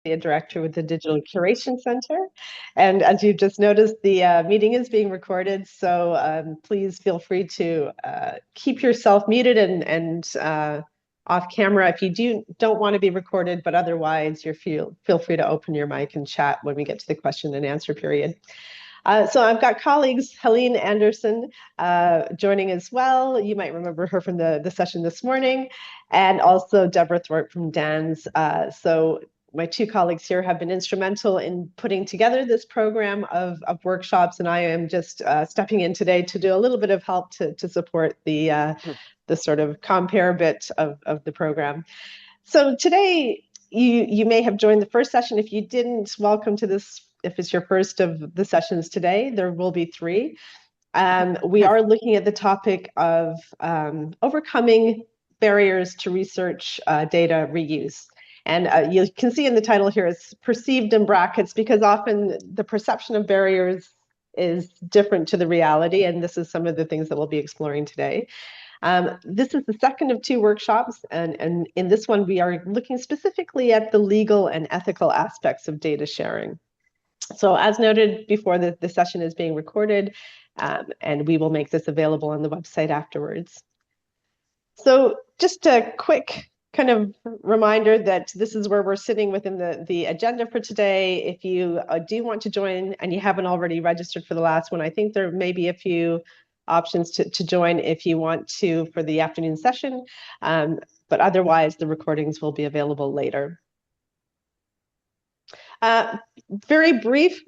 a director with the Digital Curation Center. And as you've just noticed, the meeting is being recorded, so please feel free to keep yourself muted and off camera if you don't want to be recorded, but otherwise feel free to open your mic and chat when we get to the question and answer period. So I've got colleagues, Helene Anderson, joining as well. You might remember her from the session this morning, and also Deborah Thorpe from DANS. So my two colleagues here have been instrumental in putting together this program of workshops, and I am just stepping in today to do a little bit of help to support the sort of compare bit of the program. So today, you may have joined the first session. If you didn't, welcome to this. If it's your first of the sessions today, there will be 3. We are looking at the topic of overcoming barriers to research data reuse. And you can see in the title here, it's perceived in brackets because often the perception of barriers is different to the reality. And this is some of the things that we'll be exploring today. This is the second of 2 workshops, and in this one, we are looking specifically at the legal and ethical aspects of data sharing. So as noted before, the session is being recorded, and we will make this available on the website afterwards. So just a quick kind of reminder that this is where we're sitting within the agenda for today. If you do want to join and you haven't already registered for the last one, I think there may be a few options to join if you want to for the afternoon session, but otherwise the recordings will be available later. Very brief,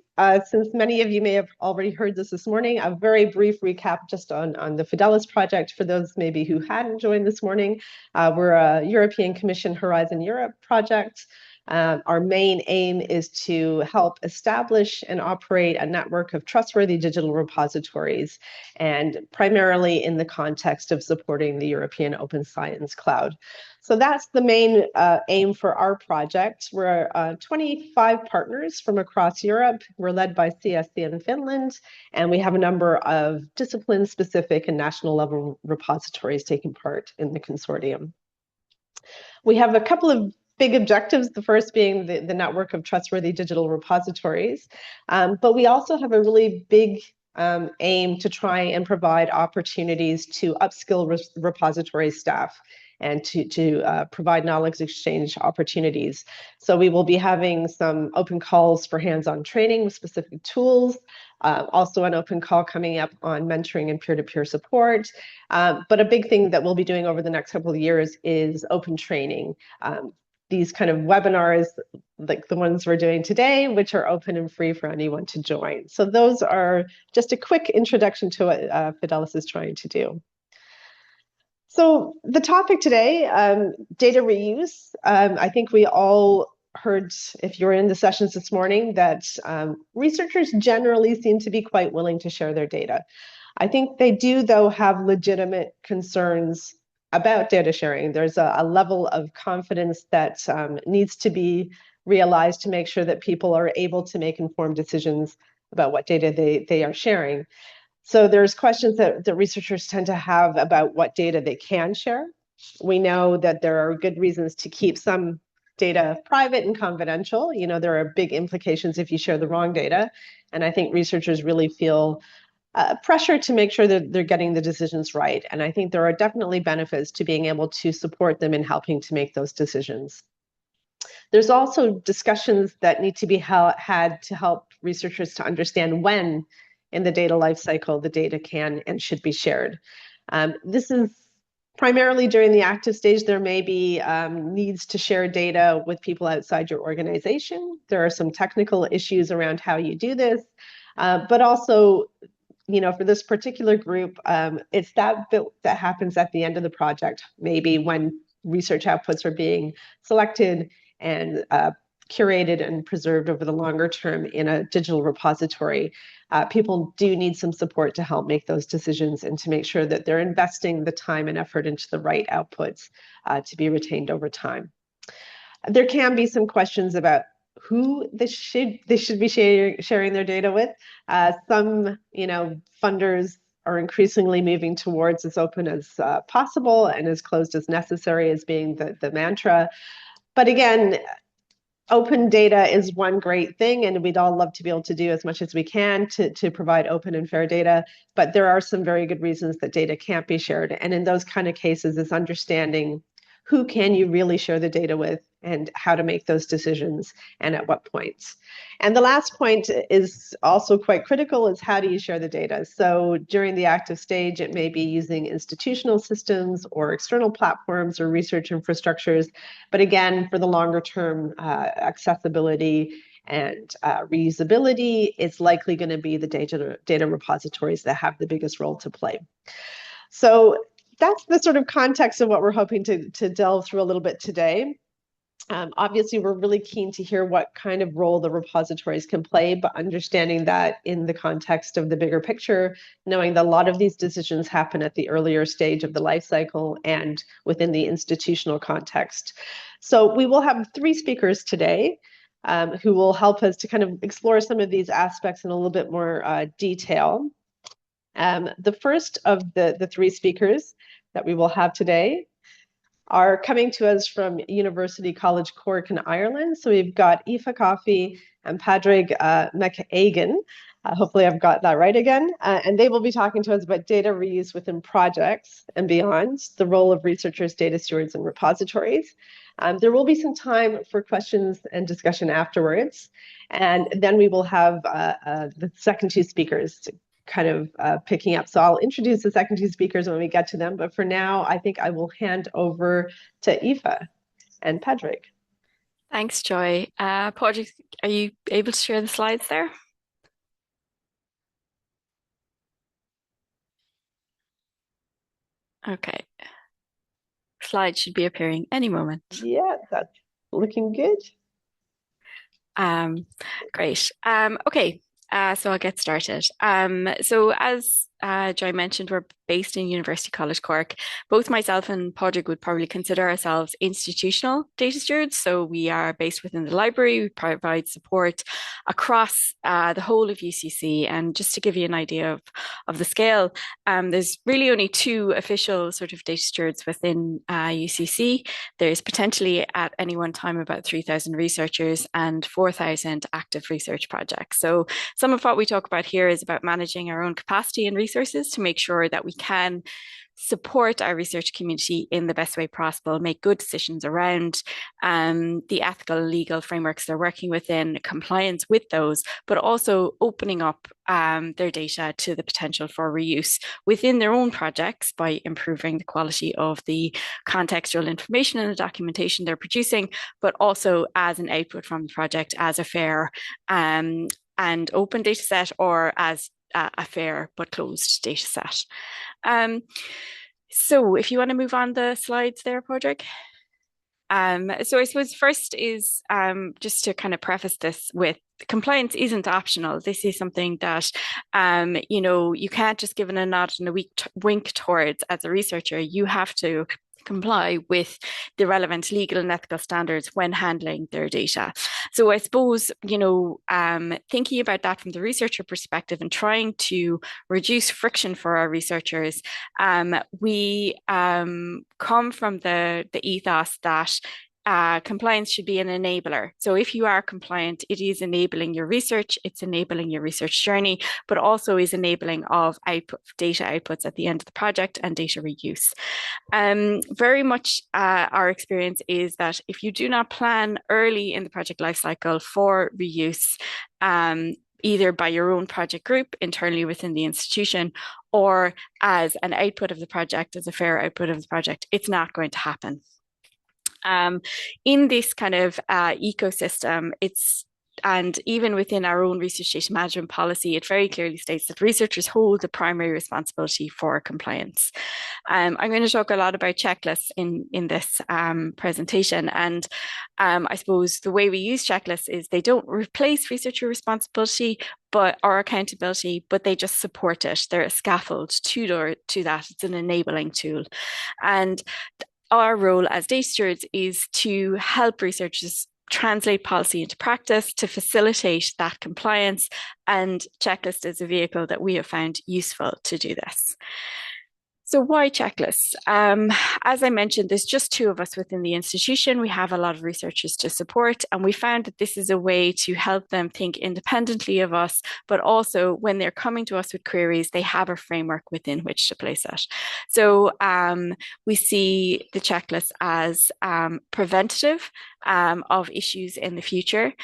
since many of you may have already heard this morning, a very brief recap just on the Fidelis project for those maybe who hadn't joined this morning. We're a European Commission Horizon Europe project. Our main aim is to help establish and operate a network of trustworthy digital repositories, and primarily in the context of supporting the European Open Science Cloud. So that's the main aim for our project. We're 25 partners from across Europe. We're led by CSC in Finland, and we have a number of discipline-specific and national level repositories taking part in the consortium. We have a couple of big objectives, the first being the network of trustworthy digital repositories, but we also have a really big aim to try and provide opportunities to upskill repository staff and to provide knowledge exchange opportunities. So we will be having some open calls for hands-on training with specific tools, also an open call coming up on mentoring and peer-to-peer support. But a big thing that we'll be doing over the next couple of years is open training. These kind of webinars, like the ones we're doing today, which are open and free for anyone to join. So those are just a quick introduction to what Fidelis is trying to do. So the topic today, data reuse. I think we all heard, if you were in the sessions this morning, that researchers generally seem to be quite willing to share their data. I think they do, though, have legitimate concerns about data sharing. There's a level of confidence that needs to be realized to make sure that people are able to make informed decisions about what data they are sharing. So there's questions that the researchers tend to have about what data they can share. We know that there are good reasons to keep some data private and confidential. You know, there are big implications if you share the wrong data. And I think researchers really feel pressure to make sure that they're getting the decisions right. And I think there are definitely benefits to being able to support them in helping to make those decisions. There's also discussions that need to be had to help researchers to understand when in the data lifecycle the data can and should be shared. This is primarily during the active stage. There may be needs to share data with people outside your organization. There are some technical issues around how you do this, but also, you know, for this particular group, it's that bit that happens at the end of the project, maybe when research outputs are being selected and curated and preserved over the longer term in a digital repository. People do need some support to help make those decisions and to make sure that they're investing the time and effort into the right outputs to be retained over time. There can be some questions about who they should be sharing their data with. Some, you know, funders are increasingly moving towards as open as possible and as closed as necessary as being the mantra. But again, open data is one great thing, and we'd all love to be able to do as much as we can to provide open and fair data. But there are some very good reasons that data can't be shared. And in those kind of cases, it's understanding who can you really share the data with and how to make those decisions and at what points. And the last point is also quite critical, is how do you share the data? So during the active stage, it may be using institutional systems or external platforms or research infrastructures. But again, for the longer term accessibility and reusability, it's likely going to be the data repositories that have the biggest role to play. So that's the sort of context of what we're hoping to delve through a little bit today. Obviously, we're really keen to hear what kind of role the repositories can play, but understanding that in the context of the bigger picture, knowing that a lot of these decisions happen at the earlier stage of the life cycle and within the institutional context. So we will have 3 speakers today who will help us to kind of explore some of these aspects in a little bit more detail. The first of the 3 speakers that we will have today are coming to us from University College Cork in Ireland. So we've got Aoife Coffey and Padraig McAgan. Hopefully I've got that right again. And they will be talking to us about data reuse within projects and beyond, the role of researchers, data stewards, and repositories. There will be some time for questions and discussion afterwards. And then we will have the second 2 speakers kind of picking up. So I'll introduce the second 2 speakers when we get to them. But for now, I think I will hand over to Aoife and Padraig. Thanks, Joy. Padraig, are you able to share the slides there? Okay. Slides should be appearing any moment. Yeah, that's looking good. Great. Okay. So I'll get started. So as Joy mentioned, we're based in University College Cork. Both myself and Padraig would probably consider ourselves institutional data stewards. So we are based within the library. We provide support across the whole of UCC. And just to give you an idea of the scale, there's really only 2 official sort of data stewards within UCC. There's potentially at any one time about 3,000 researchers and 4,000 active research projects. So some of what we talk about here is about managing our own capacity and resources to make sure that we can support our research community in the best way possible, make good decisions around the ethical legal frameworks they're working within, compliance with those, but also opening up their data to the potential for reuse within their own projects by improving the quality of the contextual information and the documentation they're producing, but also as an output from the project as a fair and open data set, or as a fair but closed data set. So if you want to move on the slides there, Padraig. So I suppose first is just to kind of preface this with, compliance isn't optional. This is something that, you can't just give it a nod and a wink towards as a researcher. You have to comply with the relevant legal and ethical standards when handling their data. So I suppose, thinking about that from the researcher perspective and trying to reduce friction for our researchers, we come from the ethos that compliance should be an enabler. So if you are compliant, it is enabling your research, it's enabling your research journey, but also is enabling of data outputs at the end of the project and data reuse. Very much our experience is that if you do not plan early in the project lifecycle for reuse, either by your own project group internally within the institution or as an output of the project, as a fair output of the project, it's not going to happen. In this kind of ecosystem, and even within our own research data management policy, it very clearly states that researchers hold the primary responsibility for compliance. I'm going to talk a lot about checklists in this presentation. And I suppose the way we use checklists is they don't replace researcher responsibility or accountability, but they just support it. They're a scaffold to that. It's an enabling tool. And our role as data stewards is to help researchers translate policy into practice, to facilitate that compliance, and checklist is a vehicle that we have found useful to do this. So why checklists? As I mentioned, there's just two of us within the institution. We have a lot of researchers to support, and we found that this is a way to help them think independently of us, but also when they're coming to us with queries, they have a framework within which to place it. So we see the checklist as preventative of issues in the future.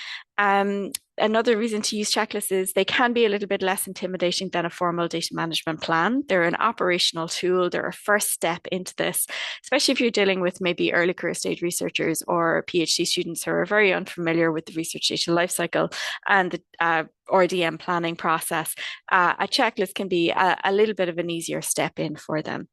Another reason to use checklists is they can be a little bit less intimidating than a formal data management plan. They're an operational tool. They're a first step into this, especially if you're dealing with maybe early career stage researchers or PhD students who are very unfamiliar with the research data lifecycle and the RDM planning process. A checklist can be a little bit of an easier step in for them.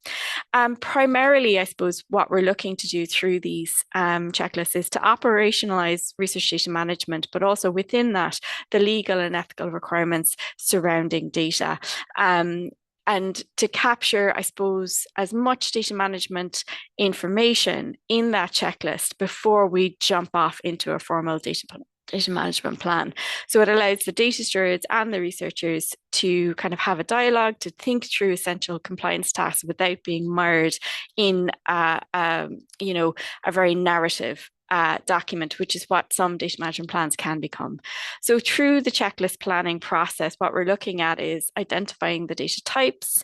Primarily, I suppose what we're looking to do through these checklists is to operationalize research data management, but also within that, the legal and ethical requirements surrounding data. And to capture, I suppose, as much data management information in that checklist before we jump off into a formal data management plan. So it allows the data stewards and the researchers to kind of have a dialogue, to think through essential compliance tasks without being mired in a very narrative document, which is what some data management plans can become. So through the checklist planning process, what we're looking at is identifying the data types,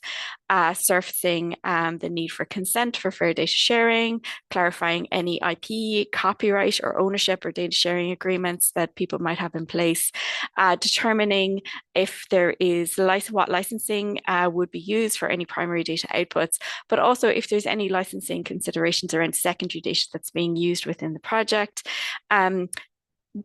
surfacing the need for consent for fair data sharing, clarifying any IP, copyright, or ownership or data sharing agreements that people might have in place, determining if there is what licensing would be used for any primary data outputs, but also if there's any licensing considerations around secondary data that's being used within the project.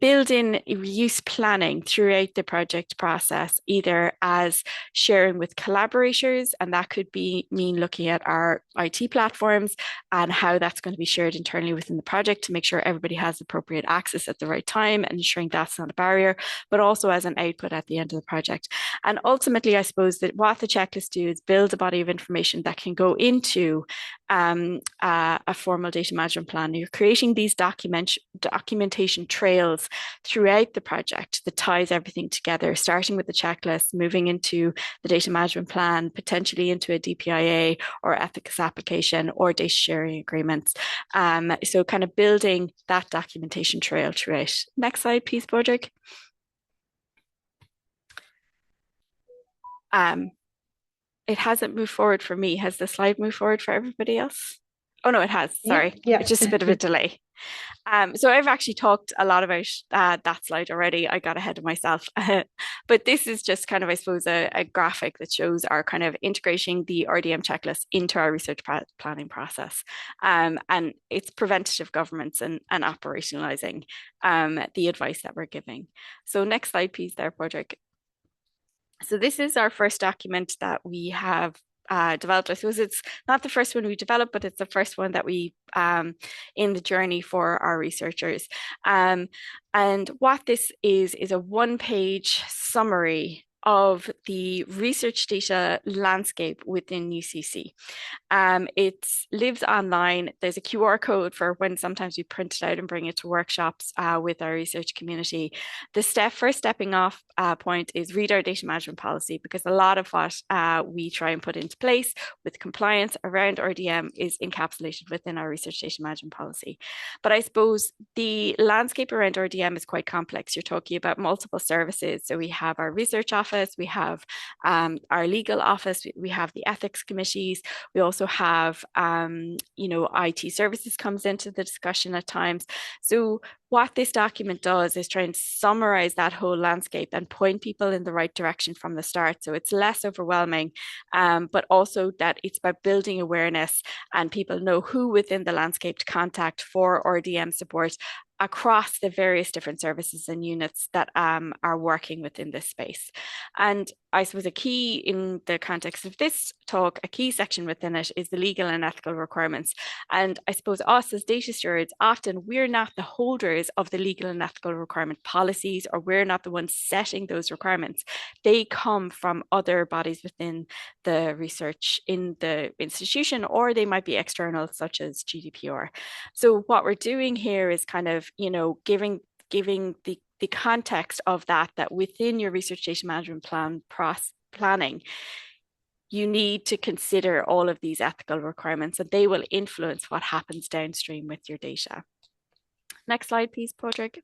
Build in reuse planning throughout the project process, either as sharing with collaborators, and that could mean looking at our IT platforms and how that's going to be shared internally within the project to make sure everybody has appropriate access at the right time and ensuring that's not a barrier, but also as an output at the end of the project. And ultimately, I suppose that what the checklists do is build a body of information that can go into a formal data management plan. You're creating these documentation trails throughout the project that ties everything together, starting with the checklist, moving into the data management plan, potentially into a DPIA or ethics application or data sharing agreements. So kind of building that documentation trail throughout. Next slide, please, Bodrick. It hasn't moved forward for me. Has the slide moved forward for everybody else? Oh, no, it has. Sorry. Yeah. It's just a bit of a delay. So I've actually talked a lot about that slide already. I got ahead of myself. But this is just kind of, I suppose, a graphic that shows our kind of integrating the RDM checklist into our research planning process. And it's preventative governance and operationalizing the advice that we're giving. So next slide, please there, Podrick. So this is our first document that we have developed. I suppose it's not the first one we developed, but it's the first one that we in the journey for our researchers. And what this is a one-page summary of the research data landscape within UCC. It lives online. There's a QR code for when sometimes we print it out and bring it to workshops with our research community. The first stepping off point is read our data management policy, because a lot of what we try and put into place with compliance around RDM is encapsulated within our research data management policy. But I suppose the landscape around RDM is quite complex. You're talking about multiple services. So we have our research office, we have our legal office, we have the ethics committees, we also have IT services comes into the discussion at times. So what this document does is try and summarize that whole landscape and point people in the right direction from the start. So it's less overwhelming, but also that it's about building awareness and people know who within the landscape to contact for RDM support across the various different services and units that are working within this space. And I suppose a key in the context of this talk, a key section within it is the legal and ethical requirements. And I suppose us as data stewards, often we're not the holders of the legal and ethical requirement policies, or we're not the ones setting those requirements. They come from other bodies within the research in the institution, or they might be external, such as GDPR. So what we're doing here is kind of, giving the context of that within your research data management planning, you need to consider all of these ethical requirements, and they will influence what happens downstream with your data. Next slide, please, Padraig.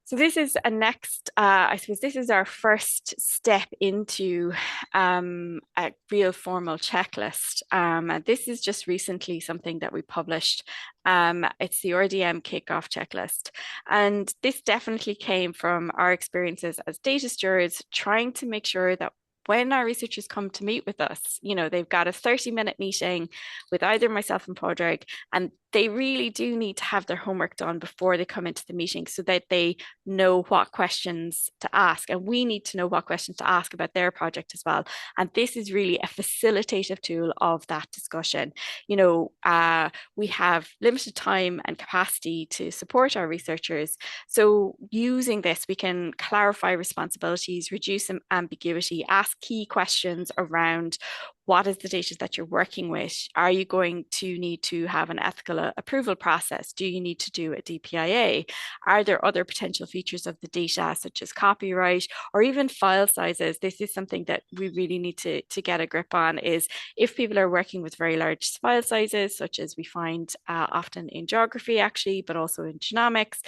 So this is a next, I suppose this is our first step into a real formal checklist. And this is just recently something that we published. It's the RDM kickoff checklist. And this definitely came from our experiences as data stewards, trying to make sure that when our researchers come to meet with us, they've got a 30-minute meeting with either myself and Padraig, and they really do need to have their homework done before they come into the meeting so that they know what questions to ask. And we need to know what questions to ask about their project as well. And this is really a facilitative tool of that discussion. We have limited time and capacity to support our researchers. So using this, we can clarify responsibilities, reduce ambiguity, ask key questions around what is the data that you're working with? Are you going to need to have an ethical approval process? Do you need to do a DPIA? Are there other potential features of the data, such as copyright or even file sizes? This is something that we really need to get a grip on, is if people are working with very large file sizes, such as we find often in geography, actually, but also in genomics,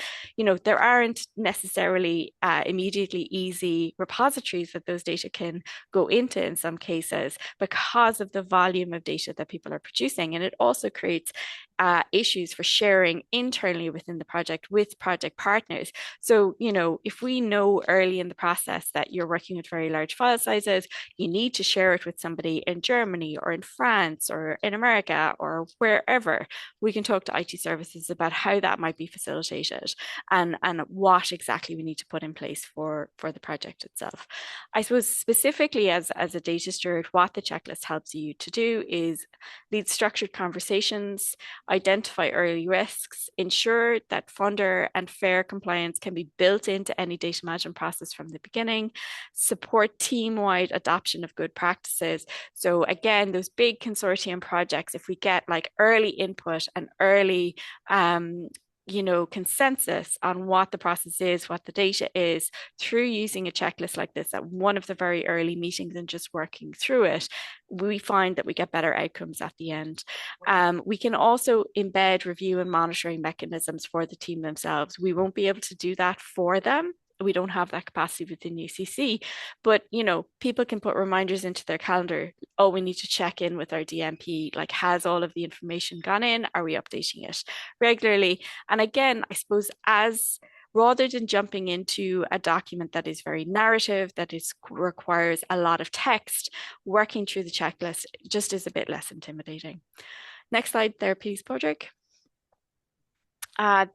there aren't necessarily immediately easy repositories that those data can go into in some cases, because of the volume of data that people are producing. And it also creates issues for sharing internally within the project with project partners. So, if we know early in the process that you're working with very large file sizes, you need to share it with somebody in Germany or in France or in America or wherever, we can talk to IT services about how that might be facilitated and what exactly we need to put in place for the project itself. I suppose specifically as a data steward, what the checklist helps you to do is lead structured conversations, identify early risks, ensure that funder and fair compliance can be built into any data management process from the beginning, support team-wide adoption of good practices. So again, those big consortium projects, if we get like early input and early consensus on what the process is, what the data is, through using a checklist like this at one of the very early meetings and just working through it, we find that we get better outcomes at the end. We can also embed review and monitoring mechanisms for the team themselves. We won't be able to do that for them. We don't have that capacity within UCC, but people can put reminders into their calendar. Oh, we need to check in with our DMP. Like, has all of the information gone in? Are we updating it regularly? And again, I suppose rather than jumping into a document that is very narrative, requires a lot of text, working through the checklist just is a bit less intimidating. Next slide there, please, Padraig.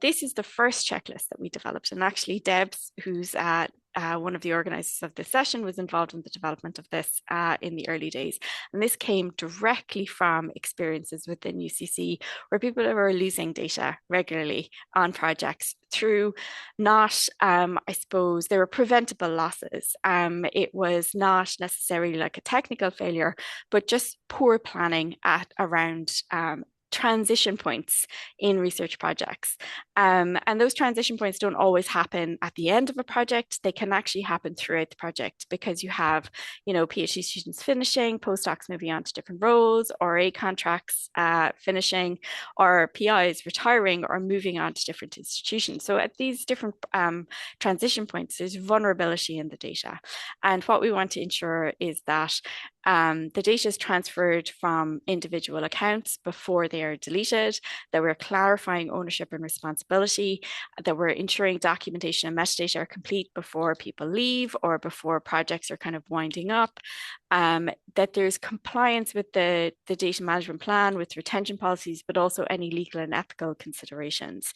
This is the first checklist that we developed, and actually Debs, who's one of the organizers of this session, was involved in the development of this in the early days. And this came directly from experiences within UCC where people were losing data regularly on projects through not, I suppose, there were preventable losses. It was not necessarily like a technical failure, but just poor planning around transition points in research projects. And those transition points don't always happen at the end of a project. They can actually happen throughout the project, because you have, PhD students finishing, postdocs moving on to different roles, RA contracts finishing, or PIs retiring or moving on to different institutions. So at these different transition points, there's vulnerability in the data. And what we want to ensure is that the data is transferred from individual accounts before they are deleted, that we're clarifying ownership and responsibility, that we're ensuring documentation and metadata are complete before people leave or before projects are kind of winding up, that there's compliance with the data management plan, with retention policies, but also any legal and ethical considerations.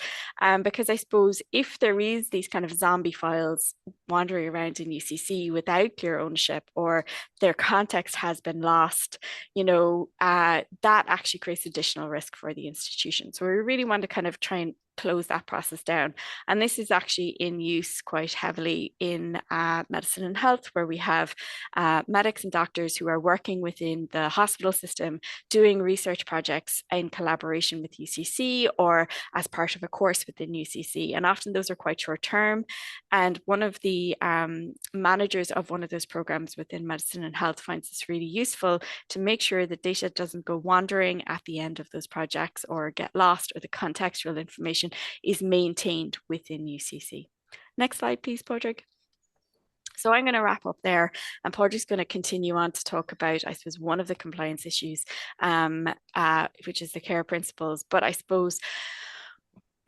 Because I suppose if there is these kind of zombie files wandering around in UCC without clear ownership, or their context has been lost, that actually creates additional risk for the institution. So we really want to kind of try and close that process down. And this is actually in use quite heavily in medicine and health, where we have medics and doctors who are working within the hospital system doing research projects in collaboration with UCC or as part of a course within UCC. And often those are quite short term. And one of the managers of one of those programs within medicine and health finds this really useful to make sure that data doesn't go wandering at the end of those projects or get lost, or the contextual information is maintained within UCC. Next slide, please, Padraig. So I'm going to wrap up there, and Padraig's going to continue on to talk about, I suppose, one of the compliance issues, which is the care principles. But I suppose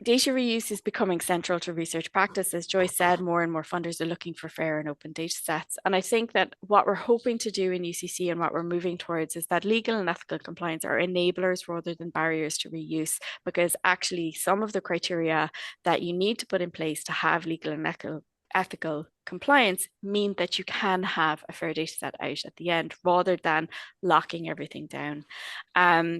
data reuse is becoming central to research practice. As Joyce said, more and more funders are looking for fair and open data sets. And I think that what we're hoping to do in UCC and what we're moving towards is that legal and ethical compliance are enablers rather than barriers to reuse, because actually some of the criteria that you need to put in place to have legal and ethical compliance mean that you can have a fair data set out at the end rather than locking everything down.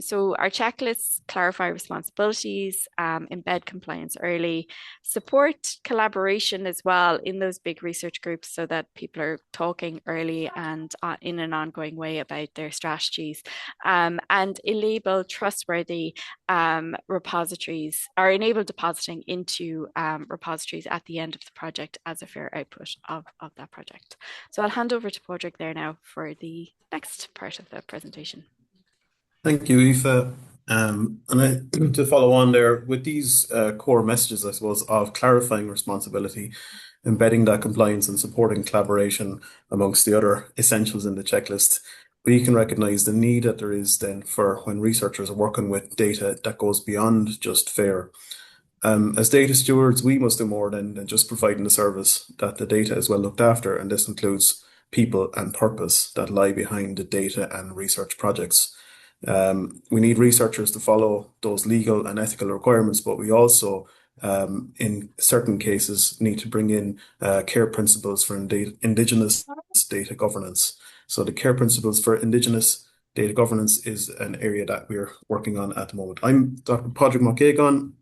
So our checklists clarify responsibilities, embed compliance early, support collaboration as well in those big research groups so that people are talking early and in an ongoing way about their strategies, and enable trustworthy repositories, or enable depositing into repositories at the end of the project as a fair output of that project. So I'll hand over to Padraig there now for the next part of the presentation. Thank you, Aoife. To follow on there with these core messages, I suppose, of clarifying responsibility, embedding that compliance and supporting collaboration amongst the other essentials in the checklist, we can recognize the need that there is then for when researchers are working with data that goes beyond just fair. As data stewards, we must do more than just providing the service, that the data is well looked after, and this includes people and purpose that lie behind the data and research projects. We need researchers to follow those legal and ethical requirements, but we also, in certain cases, need to bring in care principles for Indigenous data governance. So the care principles for Indigenous data governance is an area that we're working on at the moment. I'm Dr. Padraig McKagan,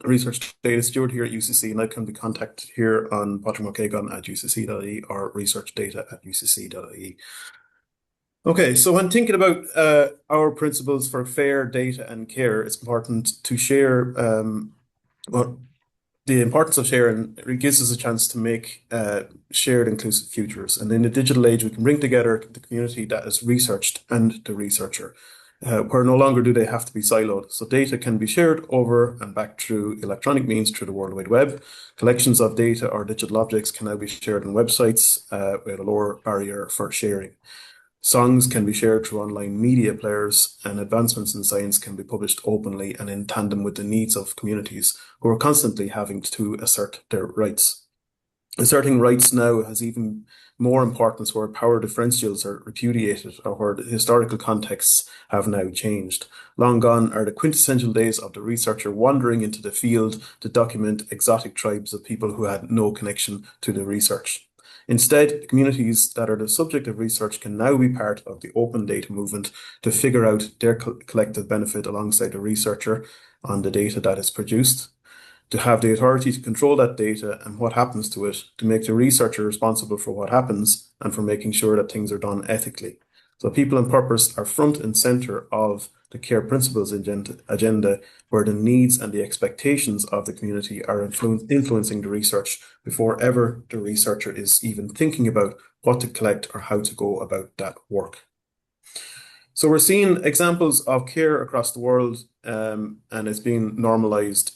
Research Data Steward here at UCC, and I can be contacted here on patrickmckagan@ucc.ie or researchdata@ucc.ie. Okay, so when thinking about our principles for fair data and care, it's important to share the importance of sharing. It gives us a chance to make shared inclusive futures. And in the digital age, we can bring together the community that is researched and the researcher, where no longer do they have to be siloed. So data can be shared over and back through electronic means through the World Wide Web. Collections of data or digital objects can now be shared on websites with a lower barrier for sharing. Songs can be shared through online media players, and advancements in science can be published openly and in tandem with the needs of communities who are constantly having to assert their rights. Asserting rights now has even more importance where power differentials are repudiated or where the historical contexts have now changed. Long gone are the quintessential days of the researcher wandering into the field to document exotic tribes of people who had no connection to the research. Instead, communities that are the subject of research can now be part of the open data movement to figure out their collective benefit alongside the researcher on the data that is produced, to have the authority to control that data and what happens to it, to make the researcher responsible for what happens and for making sure that things are done ethically. So people and purpose are front and center of the care principles agenda, where the needs and the expectations of the community are influencing the research before ever the researcher is even thinking about what to collect or how to go about that work. So we're seeing examples of care across the world, and it's being normalized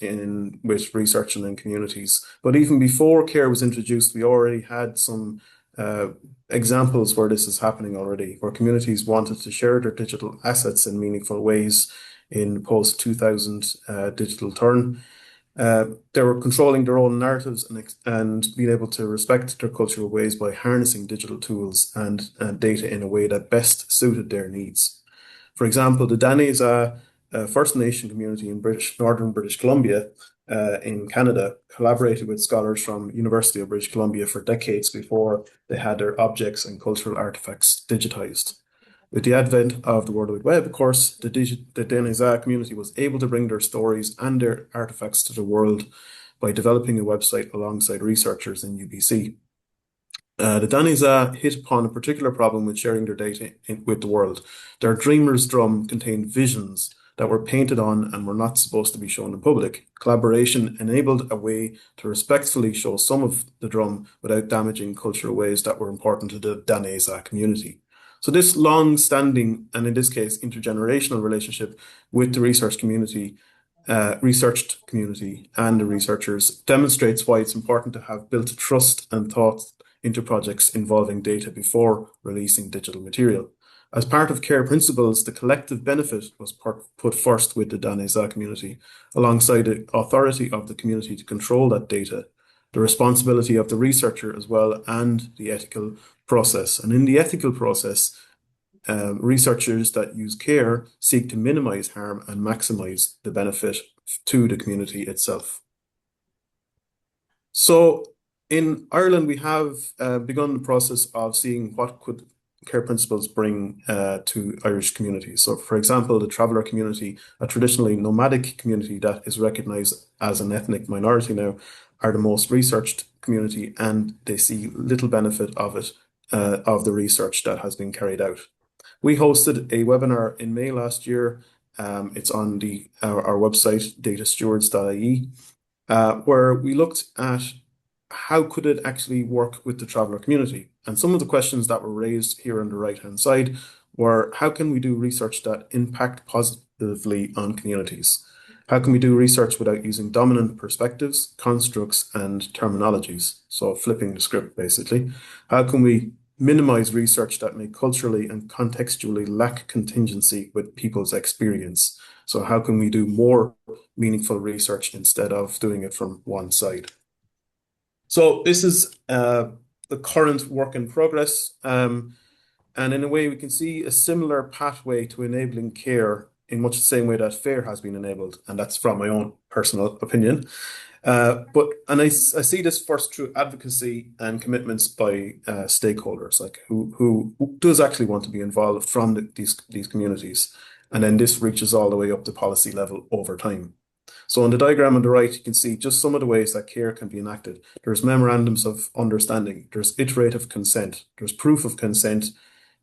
with research and in communities. But even before care was introduced, we already had some examples where this is happening already, where communities wanted to share their digital assets in meaningful ways in post-2000 digital turn. They were controlling their own narratives and being able to respect their cultural ways by harnessing digital tools and data in a way that best suited their needs. For example, the Dene is a First Nation community in northern British Columbia in Canada, collaborated with scholars from University of British Columbia for decades before they had their objects and cultural artifacts digitized. With the advent of the World Wide Web, of course, the Denizah community was able to bring their stories and their artifacts to the world by developing a website alongside researchers in UBC. The Denizah hit upon a particular problem with sharing their data with the world. Their Dreamer's drum contained visions that were painted on and were not supposed to be shown in public. Collaboration enabled a way to respectfully show some of the drum without damaging cultural ways that were important to the Denizah community. So this long-standing, and in this case, intergenerational relationship with the researched community and the researchers demonstrates why it's important to have built trust and thought into projects involving data before releasing digital material. As part of CARE principles, the collective benefit was put first with the Denizah community, alongside the authority of the community to control that data, the responsibility of the researcher as well, and the ethical process. And in the ethical process, researchers that use CARE seek to minimize harm and maximize the benefit to the community itself. So in Ireland, we have begun the process of seeing what could CARE principles bring to Irish communities. So for example, the traveller community, a traditionally nomadic community that is recognised as an ethnic minority now, are the most researched community, and they see little benefit of it, of the research that has been carried out. We hosted a webinar in May last year. It's on our website, datastewards.ie, where we looked at how could it actually work with the traveller community. And some of the questions that were raised here on the right-hand side were, how can we do research that impact positively on communities? How can we do research without using dominant perspectives, constructs, and terminologies? So flipping the script, basically. How can we minimize research that may culturally and contextually lack contingency with people's experience? So how can we do more meaningful research instead of doing it from one side? So this is the current work in progress. And in a way, we can see a similar pathway to enabling CARE in much the same way that FAIR has been enabled. And that's from my own personal opinion. I see this first through advocacy and commitments by stakeholders, like who does actually want to be involved from these communities. And then this reaches all the way up to policy level over time. So on the diagram on the right, you can see just some of the ways that CARE can be enacted. There's memorandums of understanding, there's iterative consent, there's proof of consent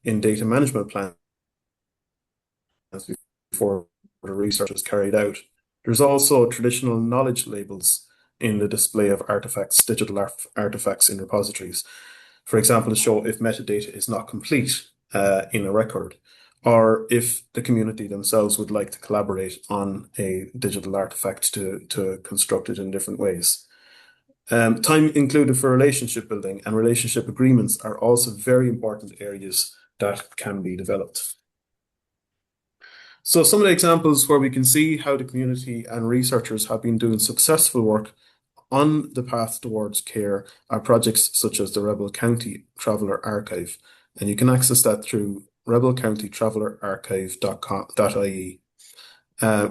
in data management plans before the research is carried out. There's also traditional knowledge labels in the display of artifacts, digital artifacts in repositories. For example, to show if metadata is not complete in a record, or if the community themselves would like to collaborate on a digital artifact to construct it in different ways. Time included for relationship building and relationship agreements are also very important areas that can be developed. So some of the examples where we can see how the community and researchers have been doing successful work on the path towards CARE are projects such as the Rebel County Traveller Archive, and you can access that through rebelcountytravellerarchive.ie,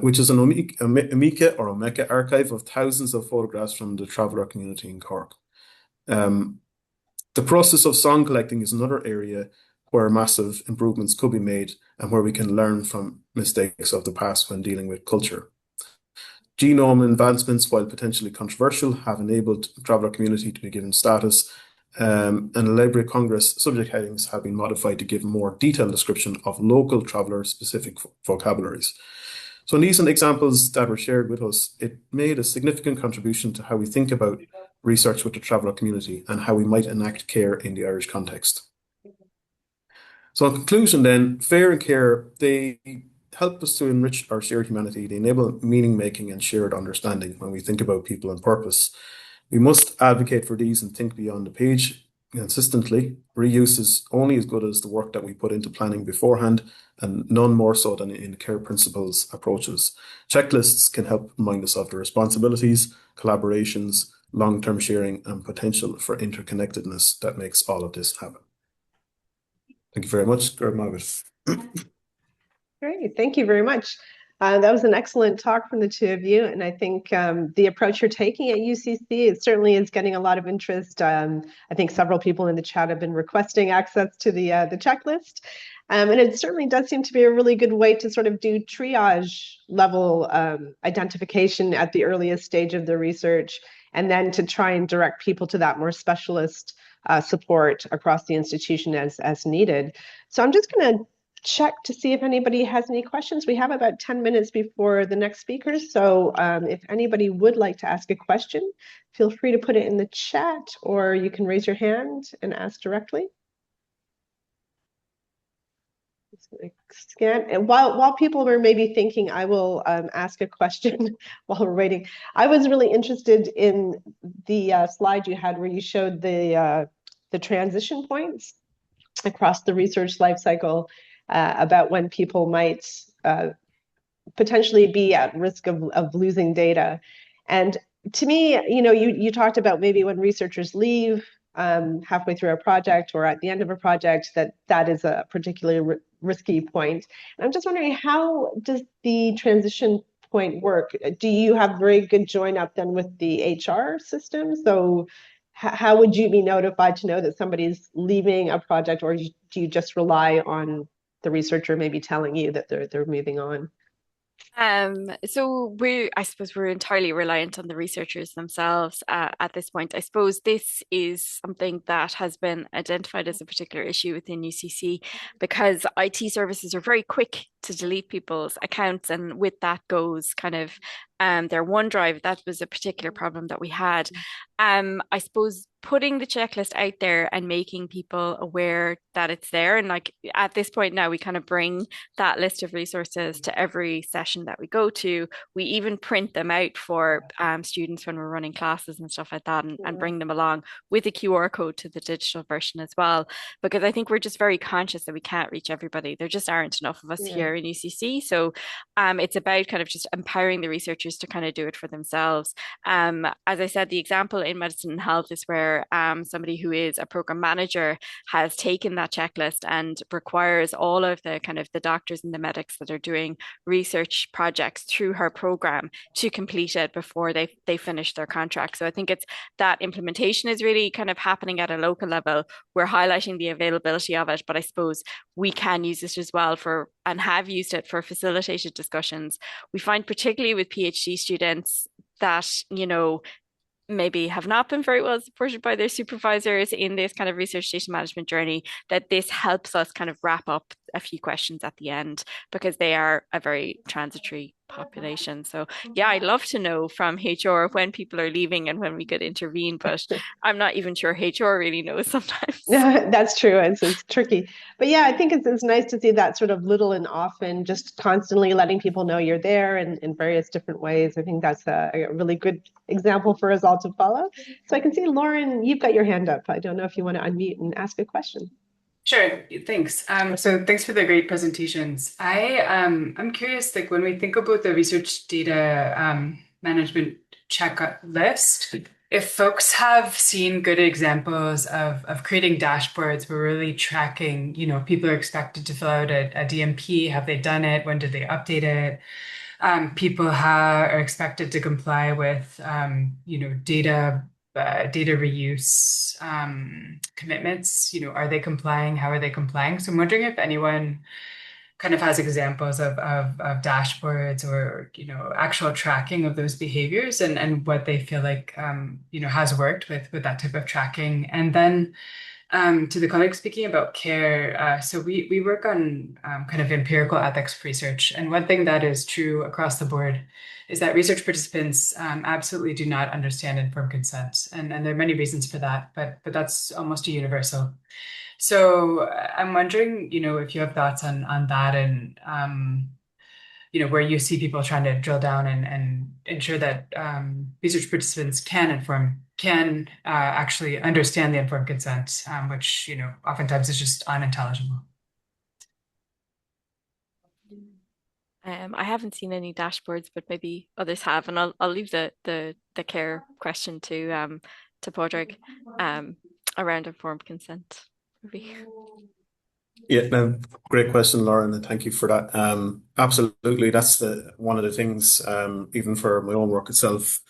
which is an Omeka or Omeka archive of thousands of photographs from the traveller community in Cork. The process of song collecting is another area where massive improvements could be made and where we can learn from mistakes of the past when dealing with culture. Genome advancements, while potentially controversial, have enabled the traveller community to be given status, and the Library of Congress subject headings have been modified to give more detailed description of local traveller-specific vocabularies. So in these examples that were shared with us, it made a significant contribution to how we think about research with the traveller community and how we might enact CARE in the Irish context. So in conclusion then, FAIR and CARE, they help us to enrich our shared humanity. They enable meaning making and shared understanding when we think about people and purpose. We must advocate for these and think beyond the page consistently. Reuse is only as good as the work that we put into planning beforehand, and none more so than in CARE principles approaches. Checklists can help remind us of the responsibilities, collaborations, long-term sharing, and potential for interconnectedness that makes all of this happen. Thank you very much, Margaret. Great, thank you very much. That was an excellent talk from the two of you, and I think the approach you're taking at UCC, it certainly is getting a lot of interest. I think several people in the chat have been requesting access to the checklist, and it certainly does seem to be a really good way to sort of do triage level identification at the earliest stage of the research, and then to try and direct people to that more specialist support across the institution as needed. So I'm just going to check to see if anybody has any questions. We have about 10 minutes before the next speaker. So if anybody would like to ask a question, feel free to put it in the chat, or you can raise your hand and ask directly. Scan. And while people are maybe thinking, I will ask a question while we're waiting. I was really interested in the slide you had where you showed the transition points across the research life cycle about when people might potentially be at risk of losing data. And to me, you talked about maybe when researchers leave halfway through a project or at the end of a project, that is a particularly risky point. And I'm just wondering, how does the transition point work? Do you have very good join up then with the HR system? So how would you be notified to know that somebody's leaving a project, or do you just rely on the researcher maybe telling you that they're moving on? So I suppose we're entirely reliant on the researchers themselves at this point. I suppose this is something that has been identified as a particular issue within UCC because IT services are very quick to delete people's accounts, and with that goes kind of their OneDrive. That was a particular problem that we had. I suppose putting the checklist out there and making people aware that it's there. And like at this point now, we kind of bring that list of resources to every session that we go to. We even print them out for students when we're running classes and stuff like that, and bring them along with a QR code to the digital version as well. Because I think we're just very conscious that we can't reach everybody. There just aren't enough of us here in UCC. So it's about kind of just empowering the researchers to kind of do it for themselves. As I said, the example in medicine and health is where somebody who is a program manager has taken that checklist and requires all of the kind of the doctors and the medics that are doing research projects through her program to complete it before they finish their contract. So I think it's that implementation is really kind of happening at a local level. We're highlighting the availability of it, but I suppose we can use it as well for, and have used it for, facilitated discussions. We find particularly with PhD students that, maybe have not been very well supported by their supervisors in this kind of research data management journey, that this helps us kind of wrap up a few questions at the end because they are a very transitory population. So yeah, I'd love to know from HR when people are leaving and when we could intervene, but I'm not even sure HR really knows sometimes. That's true. It's tricky. But yeah, I think it's nice to see that sort of little and often, just constantly letting people know you're there in various different ways. I think that's a really good example for us all to follow. So I can see, Lauren, you've got your hand up. I don't know if you want to unmute and ask a question. Sure, thanks. So thanks for the great presentations. I'm curious, like when we think about the research data management checklist, if folks have seen good examples of creating dashboards where we're really tracking, people are expected to fill out a DMP, have they done it? When did they update it? People are expected to comply with, data reuse commitments. Are they complying? How are they complying? So I'm wondering if anyone kind of has examples of dashboards or actual tracking of those behaviors and what they feel like has worked with that type of tracking. And then to the colleague speaking about care, so we work on kind of empirical ethics research, and one thing that is true across the board is that research participants absolutely do not understand informed consent, and there are many reasons for that, but that's almost a universal. So I'm wondering, if you have thoughts on that, and where you see people trying to drill down and ensure that research participants can actually understand the informed consent, which oftentimes is just unintelligible. I haven't seen any dashboards, but maybe others have, and I'll leave the care question to to Padraig, around informed consent. Maybe. Yeah, no, great question, Lauren, and thank you for that. Absolutely, that's the one of the things, even for my own work itself,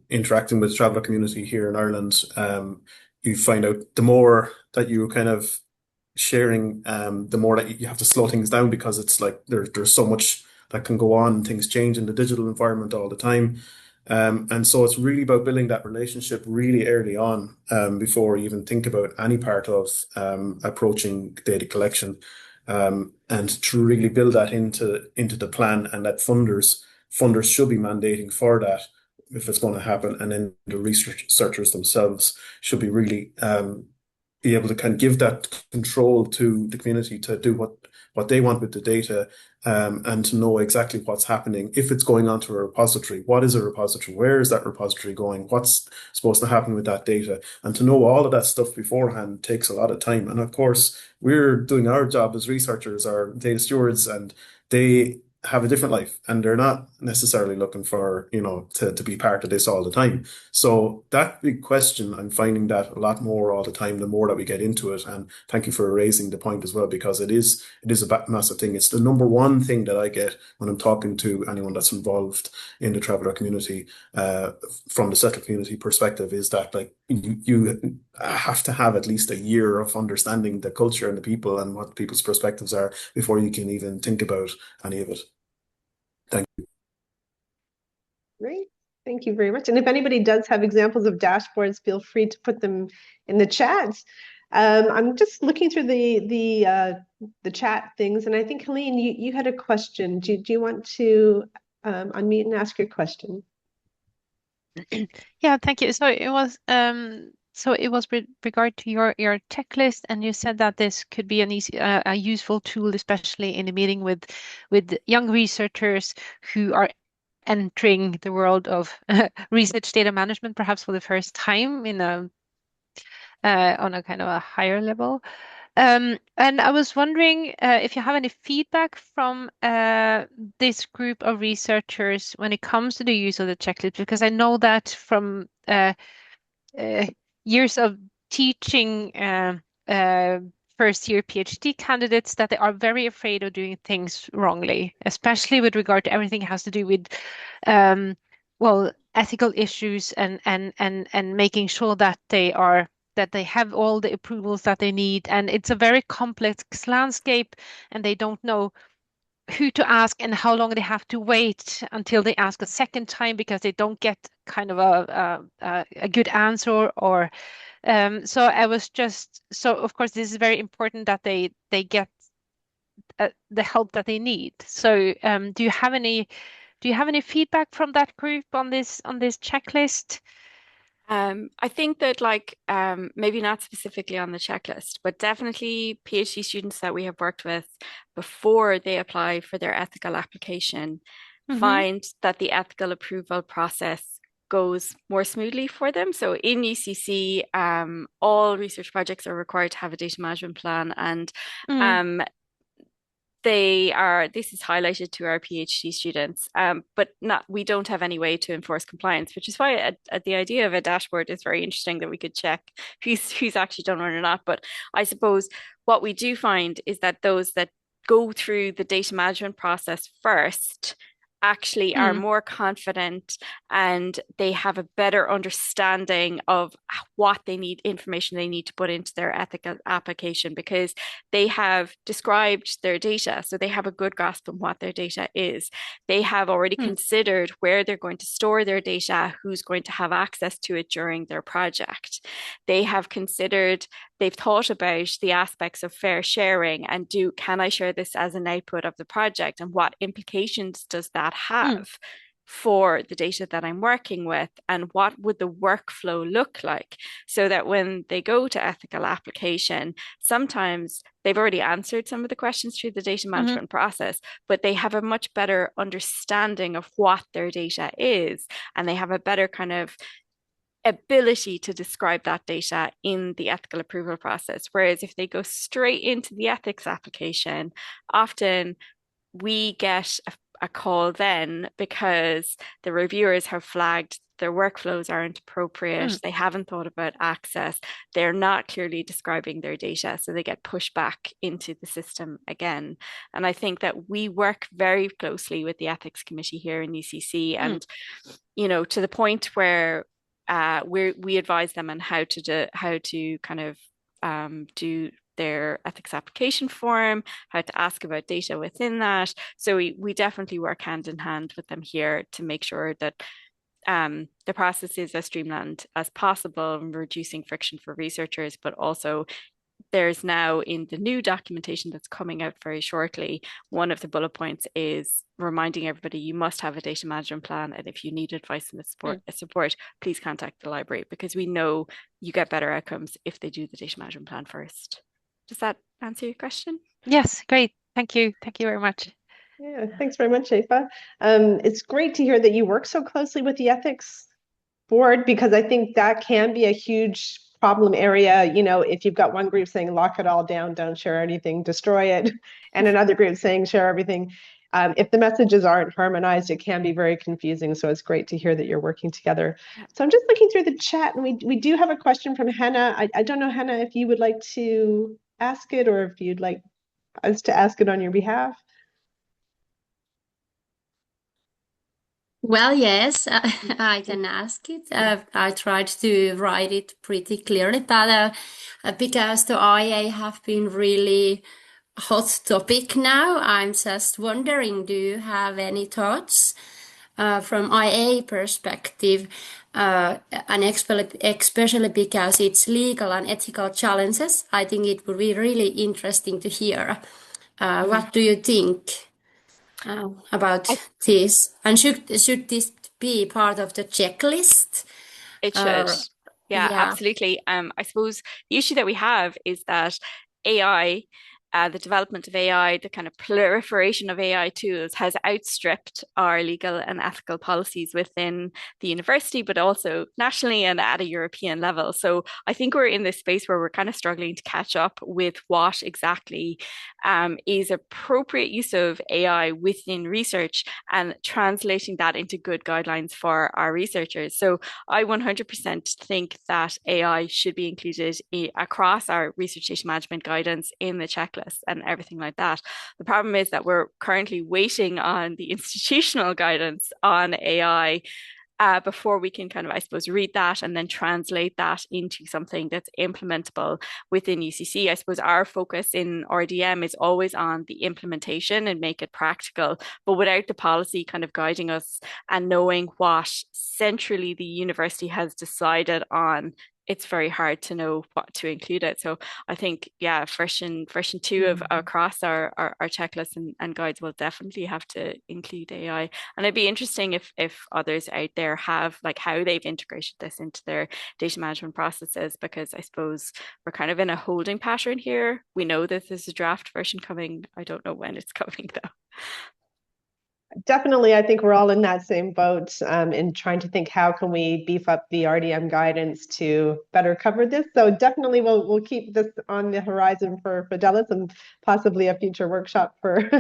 interacting with the traveller community here in Ireland, you find out the more that you kind of sharing, the more that you have to slow things down because it's like there's so much that can go on. Things change in the digital environment all the time. And so it's really about building that relationship really early on, before you even think about any part of approaching data collection, and to really build that into the plan, and that funders should be mandating for that if it's going to happen, and then the researchers themselves should be really be able to kind of give that control to the community to do what they want with the data, and to know exactly what's happening. If it's going onto a repository, what is a repository? Where is that repository going? What's supposed to happen with that data? And to know all of that stuff beforehand takes a lot of time. And of course, we're doing our job as researchers, our data stewards, and they have a different life, and they're not necessarily looking for, to be part of this all the time. So that big question, I'm finding that a lot more all the time, the more that we get into it. And thank you for raising the point as well, because it is a massive thing. It's the number one thing that I get when I'm talking to anyone that's involved in the traveller community, from the settled community perspective, is that like you have to have at least a year of understanding the culture and the people and what people's perspectives are before you can even think about any of it. Thank you. Great. Thank you very much. And if anybody does have examples of dashboards, feel free to put them in the chat. I'm just looking through the chat things, and I think Helene, you had a question. Do you want to unmute and ask your question? Yeah, thank you. So it was with regard to your checklist, and you said that this could be an easy, a useful tool, especially in a meeting with young researchers who are entering the world of research data management, perhaps for the first time on a kind of a higher level. And I was wondering if you have any feedback from this group of researchers when it comes to the use of the checklist, because I know that from uh, years of teaching first year PhD candidates that they are very afraid of doing things wrongly, especially with regard to everything has to do with ethical issues and making sure that they have all the approvals that they need. And it's a very complex landscape, and they don't know who to ask and how long they have to wait until they ask a second time because they don't get kind of a good answer. Or so I was just so of course this is very important that they get the help that they need. So do you have any feedback from that group on this checklist? I think that maybe not specifically on the checklist, but definitely PhD students that we have worked with before they apply for their ethical application find that the ethical approval process goes more smoothly for them. So in UCC, all research projects are required to have a data management plan, and this is highlighted to our PhD students, but we don't have any way to enforce compliance, which is why the idea of a dashboard is very interesting, that we could check who's actually done one or not. But I suppose what we do find is that those that go through the data management process first actually are more confident, and they have a better understanding of what information they need to put into their ethical application, because they have described their data. So they have a good grasp on what their data is. They have already considered where they're going to store their data, who's going to have access to it during their project. They've thought about the aspects of fair sharing, and can I share this as an output of the project, and what implications does that have for the data that I'm working with, and what would the workflow look like, so that when they go to ethical application, sometimes they've already answered some of the questions through the data management process, but they have a much better understanding of what their data is, and they have a better kind of ability to describe that data in the ethical approval process. Whereas if they go straight into the ethics application, often we get a call then because the reviewers have flagged their workflows aren't appropriate, they haven't thought about access, they're not clearly describing their data, so they get pushed back into the system again. And I think that we work very closely with the ethics committee here in UCC, and to the point where we advise them on how to kind of do their ethics application form, how to ask about data within that. So we definitely work hand in hand with them here to make sure that the process is as streamlined as possible and reducing friction for researchers, but also there's now in the new documentation that's coming out very shortly, one of the bullet points is reminding everybody you must have a data management plan. And if you need advice and support, please contact the library, because we know you get better outcomes if they do the data management plan first. Does that answer your question? Yes, great. Thank you. Thank you very much. Yeah, thanks very much, Aoife. It's great to hear that you work so closely with the ethics board, because I think that can be a huge problem area. If you've got one group saying lock it all down, don't share anything, destroy it, and another group saying share everything. If the messages aren't harmonized, it can be very confusing. So it's great to hear that you're working together. So I'm just looking through the chat, and we do have a question from Hannah. I don't know, Hannah, if you would like to ask it, or if you'd like us to ask it on your behalf. Well, yes, I can ask it. I tried to write it pretty clearly, but because the IA have been really hot topic now, I'm just wondering, do you have any thoughts from IA perspective, and especially because it's legal and ethical challenges? I think it would be really interesting to hear. What do you think about this? And should this be part of the checklist? It should. Yeah, absolutely. I suppose the issue that we have is that AI, the development of AI, the kind of proliferation of AI tools has outstripped our legal and ethical policies within the university, but also nationally and at a European level. So I think we're in this space where we're kind of struggling to catch up with what exactly is appropriate use of AI within research and translating that into good guidelines for our researchers. So I 100% think that AI should be included across our research data management guidance in the checklist and everything like that. The problem is that we're currently waiting on the institutional guidance on AI before we can kind of, I suppose, read that and then translate that into something that's implementable within UCC. I suppose our focus in RDM is always on the implementation and make it practical, but without the policy kind of guiding us and knowing what centrally the university has decided on, it's very hard to know what to include it. So I think, yeah, version 2 of across our checklists and guides will definitely have to include AI. And it'd be interesting if others out there have like how they've integrated this into their data management processes, because I suppose we're kind of in a holding pattern here. We know that there's a draft version coming. I don't know when it's coming though. Definitely, I think we're all in that same boat in trying to think how can we beef up the RDM guidance to better cover this. So definitely we'll keep this on the horizon for Fidelis and possibly a future workshop for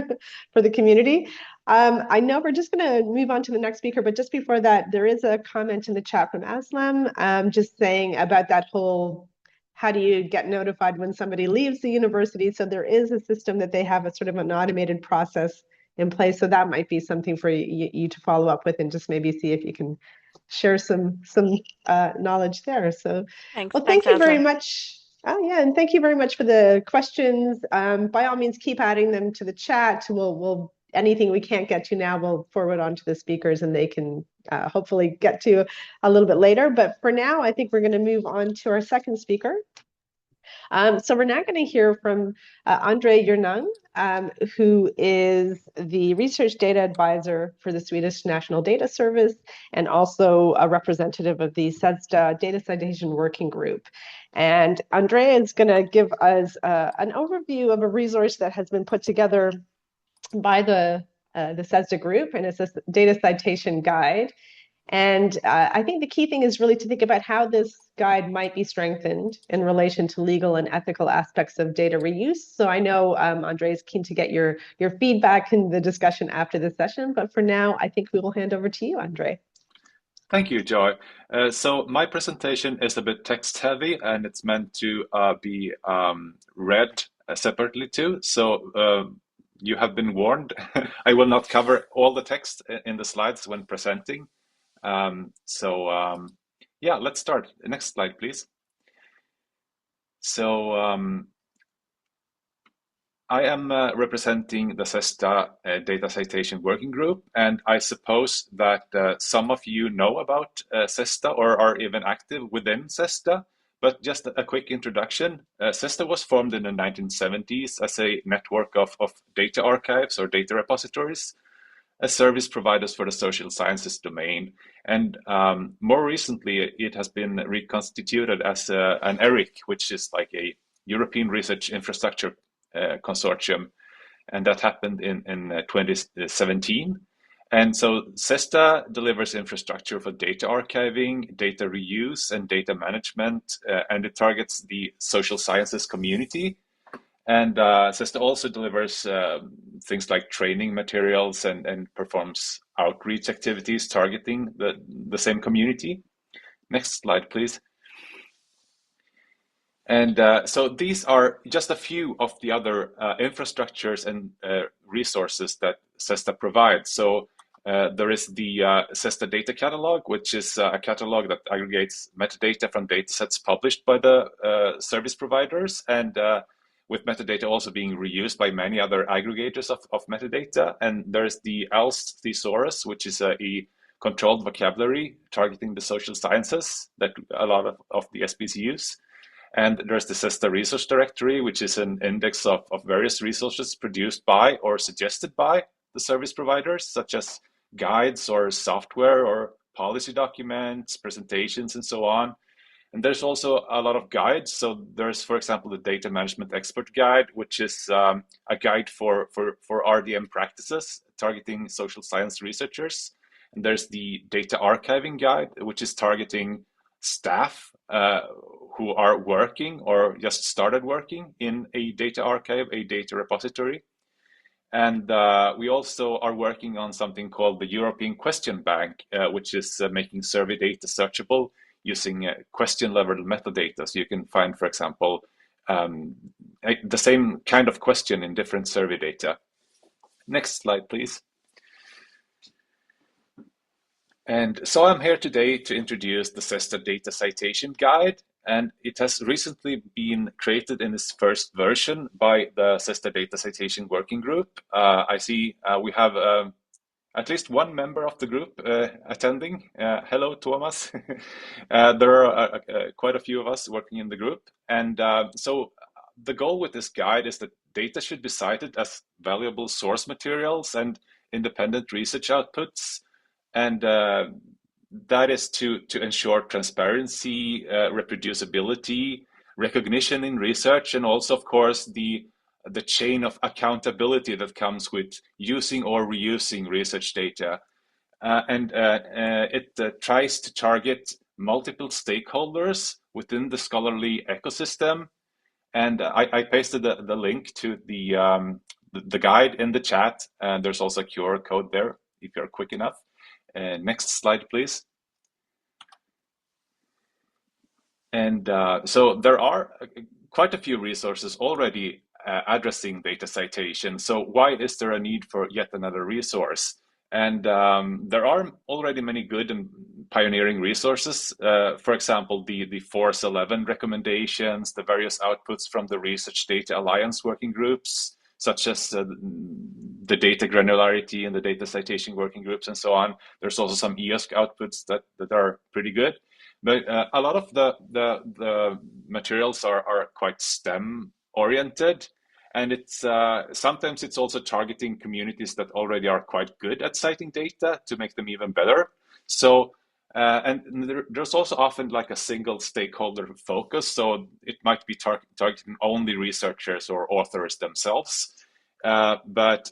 for the community. I know we're just going to move on to the next speaker, but just before that, there is a comment in the chat from Aslam just saying about that whole how do you get notified when somebody leaves the university? So there is a system that they have, a sort of an automated process in place. So that might be something for you to follow up with and just maybe see if you can share some knowledge there. So, thanks. Well, thank you very Aslan. much. Oh yeah, and thank you very much for the questions. By all means, keep adding them to the chat. We'll anything we can't get to now, we'll forward on to the speakers and they can hopefully get to a little bit later. But for now, I think we're going to move on to our second speaker. So we're now going to hear from Andre Jernung, who is the research data advisor for the Swedish National Data Service and also a representative of the SEDSTA Data Citation Working Group. And Andre is going to give us an overview of a resource that has been put together by the SEDSTA group, and it's a data citation guide. And I think the key thing is really to think about how this guide might be strengthened in relation to legal and ethical aspects of data reuse. So I know Andre is keen to get your feedback in the discussion after this session, but for now, I think we will hand over to you, Andre. Thank you, Joy. So my presentation is a bit text heavy and it's meant to be read separately too. So you have been warned. I will not cover all the text in the slides when presenting. Yeah, let's start. Next slide, please. So I am representing the CESTA Data Citation Working Group, and I suppose that some of you know about CESTA or are even active within CESTA. But just a quick introduction. CESTA was formed in the 1970s as a network of data archives or data repositories as service providers for the social sciences domain. And more recently, it has been reconstituted as an ERIC, which is like a European Research Infrastructure Consortium, and that happened in 2017. And so CESTA delivers infrastructure for data archiving, data reuse, and data management, and it targets the social sciences community. And CESTA also delivers things like training materials and performs outreach activities targeting the same community. Next slide, please. And so these are just a few of the other infrastructures and resources that CESTA provides. So there is the CESTA data catalog, which is a catalog that aggregates metadata from datasets published by the service providers, and with metadata also being reused by many other aggregators of metadata. And there's the ELST thesaurus, which is a controlled vocabulary targeting the social sciences that a lot of the SPs use. And there's the CESTA Resource Directory, which is an index of various resources produced by or suggested by the service providers, such as guides or software or policy documents, presentations, and so on. And there's also a lot of guides. So there's, for example, the Data Management Expert Guide, which is a guide for RDM practices targeting social science researchers. And there's the Data Archiving Guide, which is targeting staff who are working or just started working in a data archive, a data repository. And we also are working on something called the European Question Bank, which is making survey data searchable using question-level metadata. So you can find, for example, the same kind of question in different survey data. Next slide, please. And so I'm here today to introduce the CESTA Data Citation Guide, and it has recently been created in its first version by the CESTA Data Citation Working Group. I see we have at least one member of the group attending. Hello, Thomas. There are quite a few of us working in the group. And so the goal with this guide is that data should be cited as valuable source materials and independent research outputs. And that is to ensure transparency, reproducibility, recognition in research, and also, of course, the chain of accountability that comes with using or reusing research data. It tries to target multiple stakeholders within the scholarly ecosystem. And I pasted the link to the guide in the chat. And there's also a QR code there if you're quick enough. Next slide, please. And so there are quite a few resources already addressing data citation. So why is there a need for yet another resource? And there are already many good and pioneering resources. For example, the Force 11 recommendations, the various outputs from the Research Data Alliance working groups, such as the data granularity and the data citation working groups and so on. There's also some EOSC outputs that are pretty good. But a lot of the materials are quite STEM oriented, and it's sometimes it's also targeting communities that already are quite good at citing data to make them even better. So and there's also often like a single stakeholder focus, so it might be targeting only researchers or authors themselves. But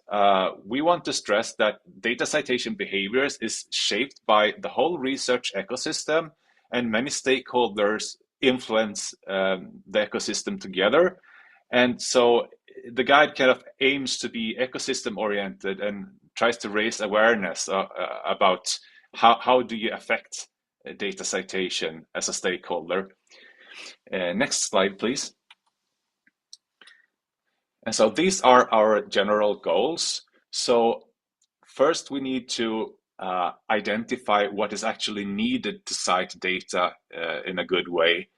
we want to stress that data citation behaviors is shaped by the whole research ecosystem, and many stakeholders influence the ecosystem together. And so the guide kind of aims to be ecosystem oriented and tries to raise awareness about how do you affect data citation as a stakeholder. Next slide, please. And so these are our general goals. So first, we need to identify what is actually needed to cite data in a good way.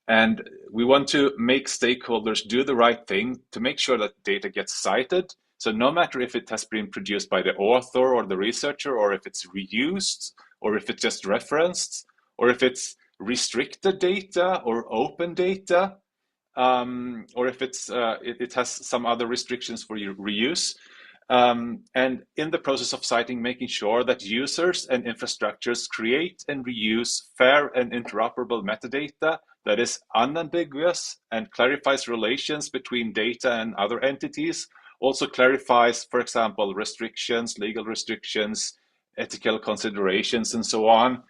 And we want to make stakeholders do the right thing to make sure that data gets cited. So no matter if it has been produced by the author or the researcher, or if it's reused, or if it's just referenced, or if it's restricted data or open data, or if it has some other restrictions for reuse. And in the process of citing, making sure that users and infrastructures create and reuse fair and interoperable metadata that is unambiguous and clarifies relations between data and other entities, also clarifies, for example, restrictions, legal restrictions, ethical considerations, and so on.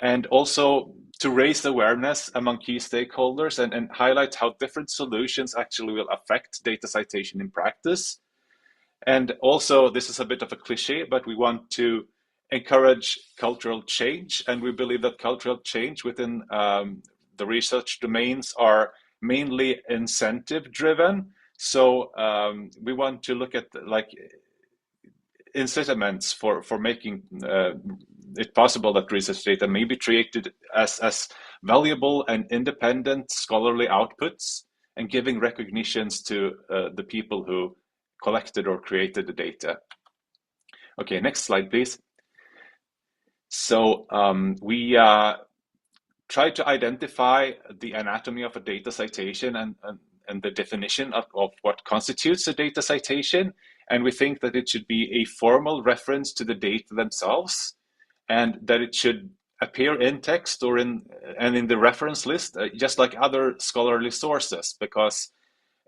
And also to raise awareness among key stakeholders and highlight how different solutions actually will affect data citation in practice. And also, this is a bit of a cliche, but we want to encourage cultural change. And we believe that cultural change within the research domains are mainly incentive driven. So we want to look at like incitements for making it possible that research data may be treated as valuable and independent scholarly outputs, and giving recognitions to the people who collected or created the data. Okay, next slide, please. So we try to identify the anatomy of a data citation and the definition of what constitutes a data citation. And we think that it should be a formal reference to the data themselves, and that it should appear in text or in the reference list, just like other scholarly sources, because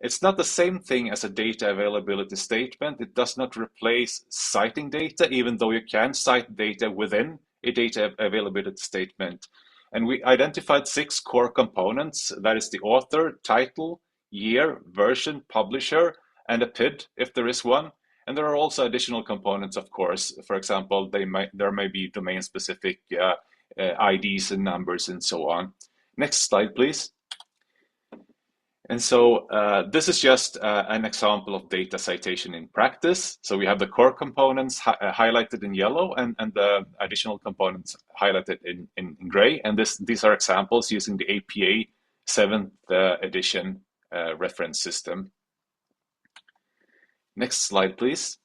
it's not the same thing as a data availability statement. It does not replace citing data, even though you can cite data within a data availability statement. And we identified 6 core components. That is the author, title, year, version, publisher, and a PID, if there is one. And there are also additional components, of course. For example, there may be domain-specific IDs and numbers and so on. Next slide, please. And so this is just an example of data citation in practice. So we have the core components highlighted in yellow and the additional components highlighted in gray. And these are examples using the APA 7th edition reference system. Next slide, please.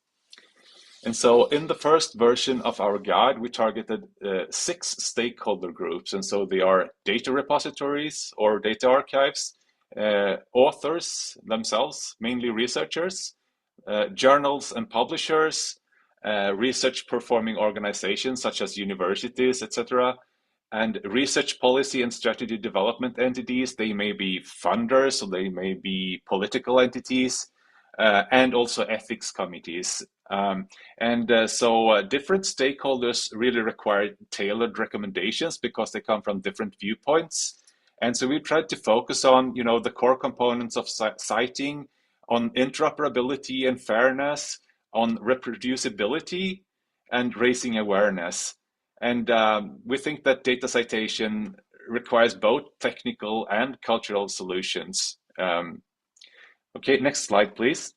And so in the first version of our guide, we targeted 6 stakeholder groups. And so they are data repositories or data archives, authors themselves, mainly researchers, journals and publishers, research performing organizations such as universities, etc., and research policy and strategy development entities. They may be funders, or they may be political entities, and also ethics committees. So different stakeholders really require tailored recommendations because they come from different viewpoints. And so we tried to focus on, the core components of citing, on interoperability and fairness, on reproducibility, and raising awareness. And we think that data citation requires both technical and cultural solutions. Okay, next slide, please.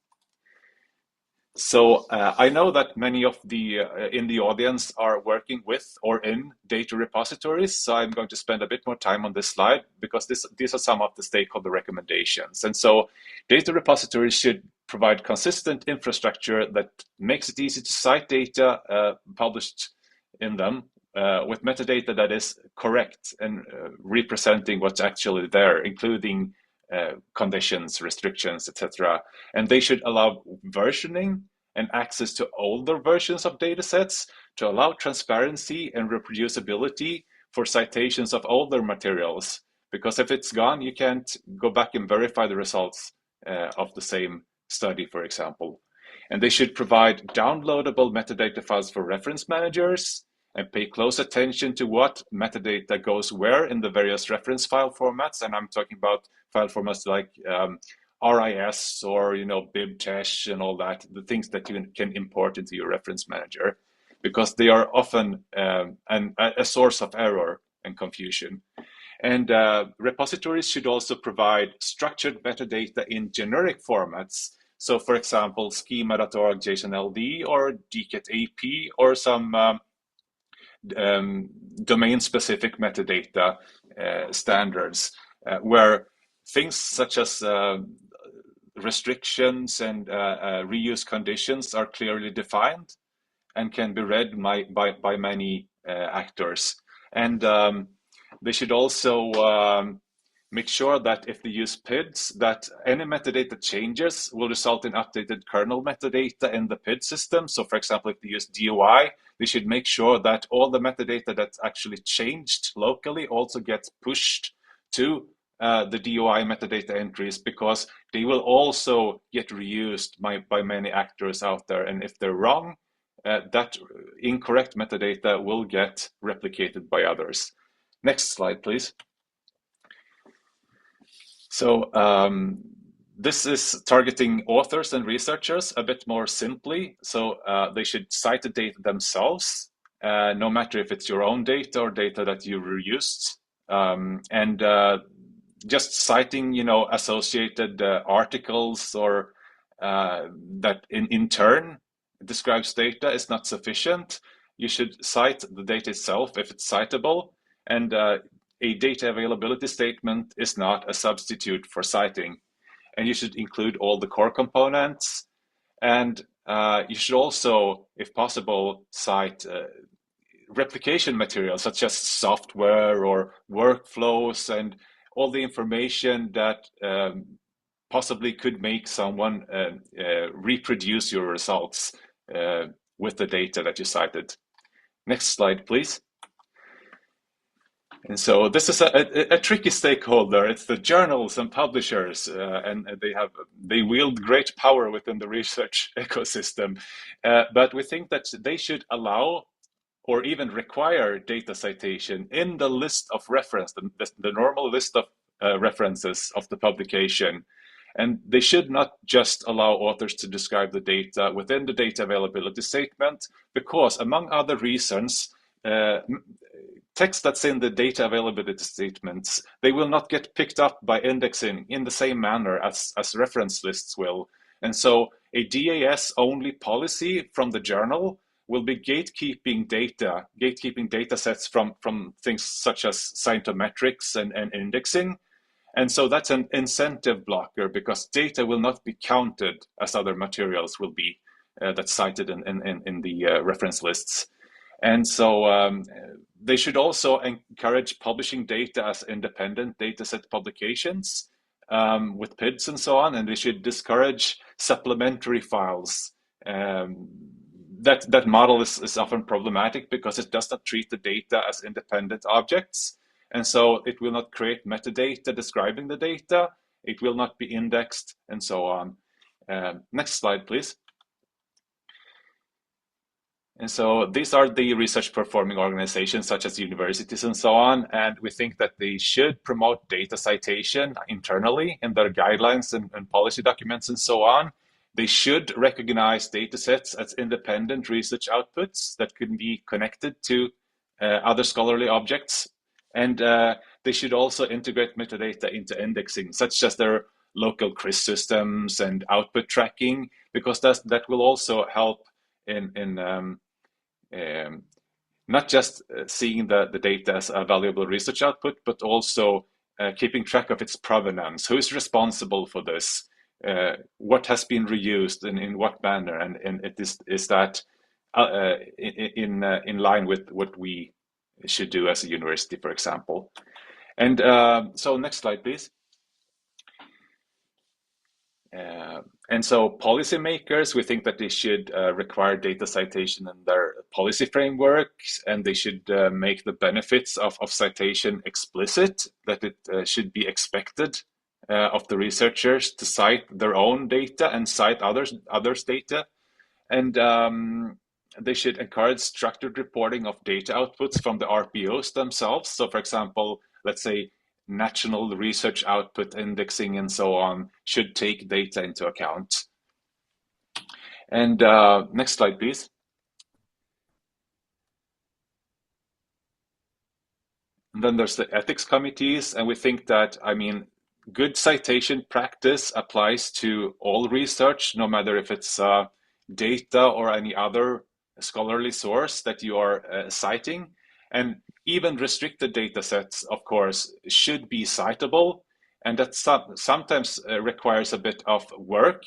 So I know that many of the in the audience are working with or in data repositories. So I'm going to spend a bit more time on this slide because these are some of the stakeholder recommendations. And so data repositories should provide consistent infrastructure that makes it easy to cite data published in them with metadata that is correct and representing what's actually there, including conditions, restrictions, etc. And they should allow versioning and access to older versions of datasets to allow transparency and reproducibility for citations of older materials. Because if it's gone, you can't go back and verify the results of the same study, for example. And they should provide downloadable metadata files for reference managers and pay close attention to what metadata goes where in the various reference file formats. And I'm talking about file formats like RIS or BibTeX and all that, the things that you can import into your reference manager, because they are often a source of error and confusion. And repositories should also provide structured metadata in generic formats. So, for example, schema.org JSON-LD or DKIT AP or some domain-specific metadata standards, where things such as restrictions and reuse conditions are clearly defined and can be read by many actors. And they should also make sure that if they use PIDs, that any metadata changes will result in updated kernel metadata in the PID system. So for example, if they use DOI, they should make sure that all the metadata that's actually changed locally also gets pushed to the DOI metadata entries, because they will also get reused by many actors out there. And if they're wrong, that incorrect metadata will get replicated by others. Next slide, please. So this is targeting authors and researchers a bit more simply. So they should cite the data themselves, no matter if it's your own data or data that you reused. And just citing, associated articles or that in turn describes data is not sufficient. You should cite the data itself if it's citable, and a data availability statement is not a substitute for citing. And you should include all the core components, and you should also, if possible, cite replication material such as software or workflows and all the information that possibly could make someone reproduce your results with the data that you cited. Next slide, please. And so this is a tricky stakeholder. It's the journals and publishers, and they wield great power within the research ecosystem. But we think that they should allow or even require data citation in the list of reference, the normal list of references of the publication. And they should not just allow authors to describe the data within the data availability statement, because among other reasons, text that's in the data availability statements, they will not get picked up by indexing in the same manner as reference lists will. And so a DAS only policy from the journal will be gatekeeping data sets from things such as scientometrics and indexing. And so that's an incentive blocker, because data will not be counted as other materials will be that's cited in the reference lists. And so they should also encourage publishing data as independent dataset publications with PIDs and so on, and they should discourage supplementary files. That model is often problematic because it does not treat the data as independent objects, and so it will not create metadata describing the data, it will not be indexed, and so on. Next slide, please. And so these are the research performing organizations such as universities and so on, and we think that they should promote data citation internally in their guidelines and policy documents and so on. They should recognize data sets as independent research outputs that can be connected to other scholarly objects. And they should also integrate metadata into indexing, such as their local CRIS systems and output tracking, because that will also help in not just seeing the data as a valuable research output, but also keeping track of its provenance. Who is responsible for this? What has been reused and in what manner? And it is that in line with what we should do as a university, for example. And so next slide, please. And so policymakers, we think that they should require data citation in their policy frameworks, and they should make the benefits of citation explicit, that it should be expected of the researchers to cite their own data and cite others' data. And they should encourage structured reporting of data outputs from the RPOs themselves. So for example, let's say national research output indexing and so on should take data into account. And next slide, please. And then there's the ethics committees, and we think that, I mean, good citation practice applies to all research, no matter if it's data or any other scholarly source that you are citing. And even restricted data sets, of course, should be citable. And that sometimes requires a bit of work.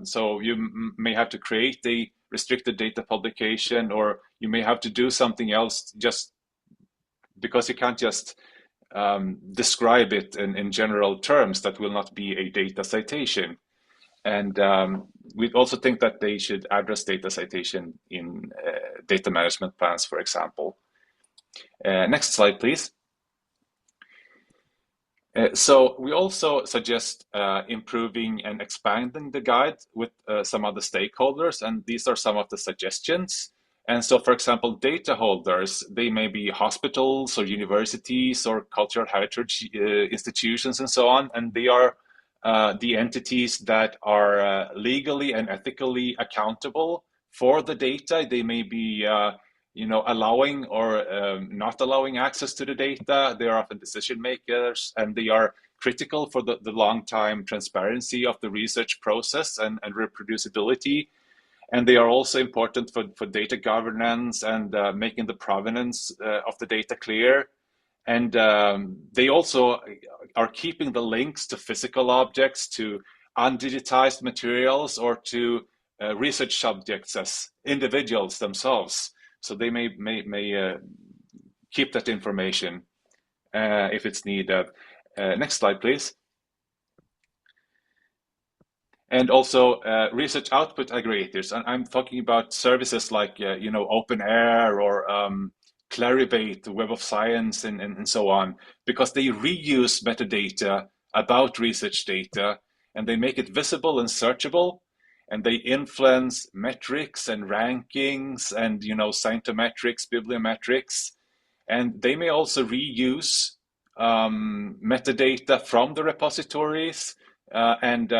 So you may have to create a restricted data publication, or you may have to do something else just because you can't just describe it in general terms. That will not be a data citation. And we also think that they should address data citation in data management plans, for example. Next slide, please. So we also suggest improving and expanding the guide with some other stakeholders, and these are some of the suggestions. And so, for example, data holders, they may be hospitals or universities or cultural heritage institutions and so on, and they are the entities that are legally and ethically accountable for the data. They may be allowing or not allowing access to the data. They are often decision makers, and they are critical for the long-time transparency of the research process and reproducibility. And they are also important for data governance and making the provenance of the data clear. And they also are keeping the links to physical objects, to undigitized materials, or to research subjects as individuals themselves. So they may keep that information if it's needed. Next slide, please. And also research output aggregators. And I'm talking about services like OpenAir or Clarivate, Web of Science, and so on, because they reuse metadata about research data, and they make it visible and searchable, and they influence metrics and rankings and scientometrics, bibliometrics, and they may also reuse metadata from the repositories and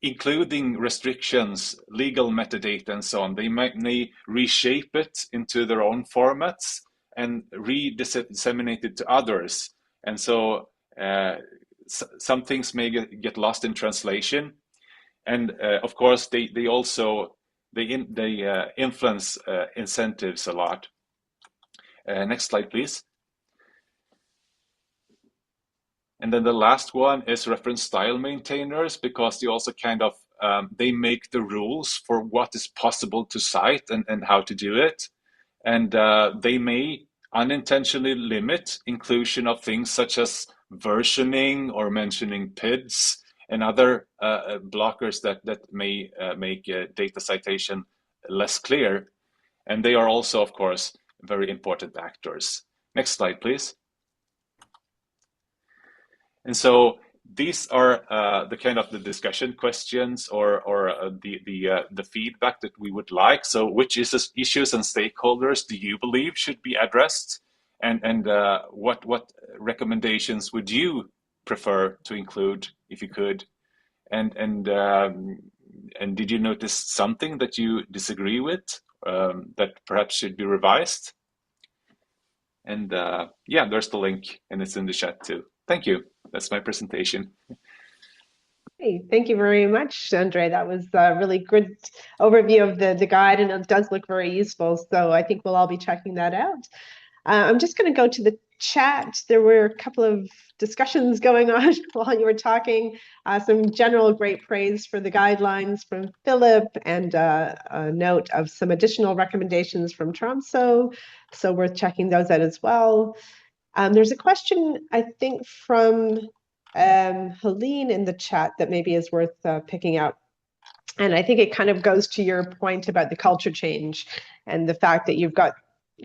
including restrictions, legal metadata, and so on. They may reshape it into their own formats and re-disseminate it to others. And so some things may get lost in translation. And of course, they also influence incentives a lot. Next slide, please. And then the last one is reference style maintainers, because they also kind of they make the rules for what is possible to cite and how to do it. And they may unintentionally limit inclusion of things such as versioning or mentioning PIDs and other blockers that may make data citation less clear. And they are also, of course, very important actors. Next slide, please. And so these are the kind of the discussion questions or the feedback that we would like. So which issues and stakeholders do you believe should be addressed? And what recommendations would you prefer to include if you could? And did you notice something that you disagree with that perhaps should be revised? And yeah, there's the link, and it's in the chat too. Thank you. That's my presentation. Hey, thank you very much, Andre. That was a really good overview of the guide, and it does look very useful. So I think we'll all be checking that out. I'm just going to go to the chat. There were a couple of discussions going on while you were talking. Some general great praise for the guidelines from Philip, and a note of some additional recommendations from Tromso. So worth checking those out as well. There's a question, I think, from Helene in the chat that maybe is worth picking up. And I think it kind of goes to your point about the culture change and the fact that you've got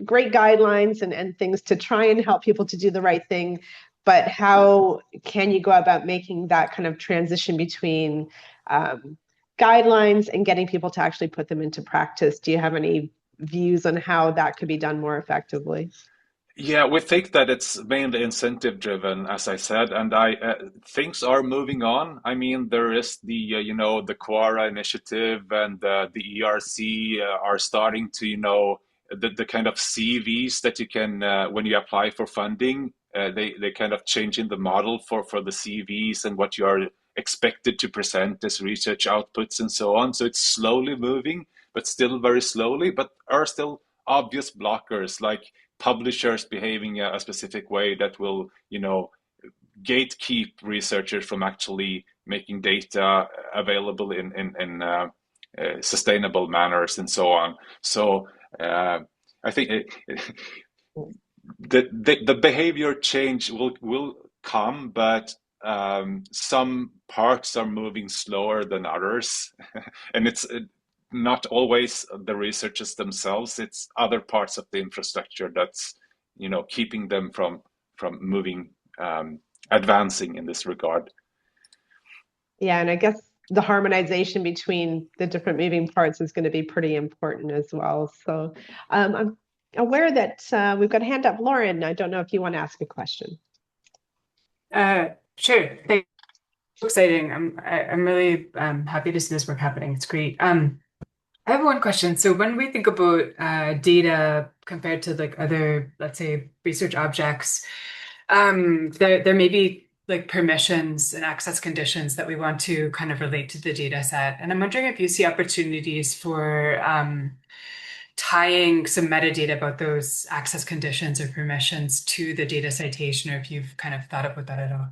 great guidelines and things to try and help people to do the right thing. But how can you go about making that kind of transition between guidelines and getting people to actually put them into practice? Do you have any views on how that could be done more effectively? Yeah, we think that it's mainly incentive driven, as I said, and things are moving on. I mean, there is the the Quora initiative, and the ERC are starting to the kind of CVs that you can when you apply for funding, they kind of changing the model for the CVs and what you are expected to present as research outputs and so on. So it's slowly moving, but still very slowly, but are still obvious blockers like publishers behaving a specific way that will, gatekeep researchers from actually making data available in sustainable manners and so on. So I think the behavior change will come, but some parts are moving slower than others, and it's not always the researchers themselves. It's other parts of the infrastructure that's keeping them from moving, advancing in this regard. Yeah, and I guess the harmonization between the different moving parts is going to be pretty important as well. So I'm aware that we've got a hand up. Lauren, I don't know if you want to ask a question. Sure. Thanks. Exciting. I'm really happy to see this work happening. It's great. I have one question. So when we think about data compared to like other, let's say, research objects, there may be like permissions and access conditions that we want to kind of relate to the data set. And I'm wondering if you see opportunities for tying some metadata about those access conditions or permissions to the data citation, or if you've kind of thought about that at all.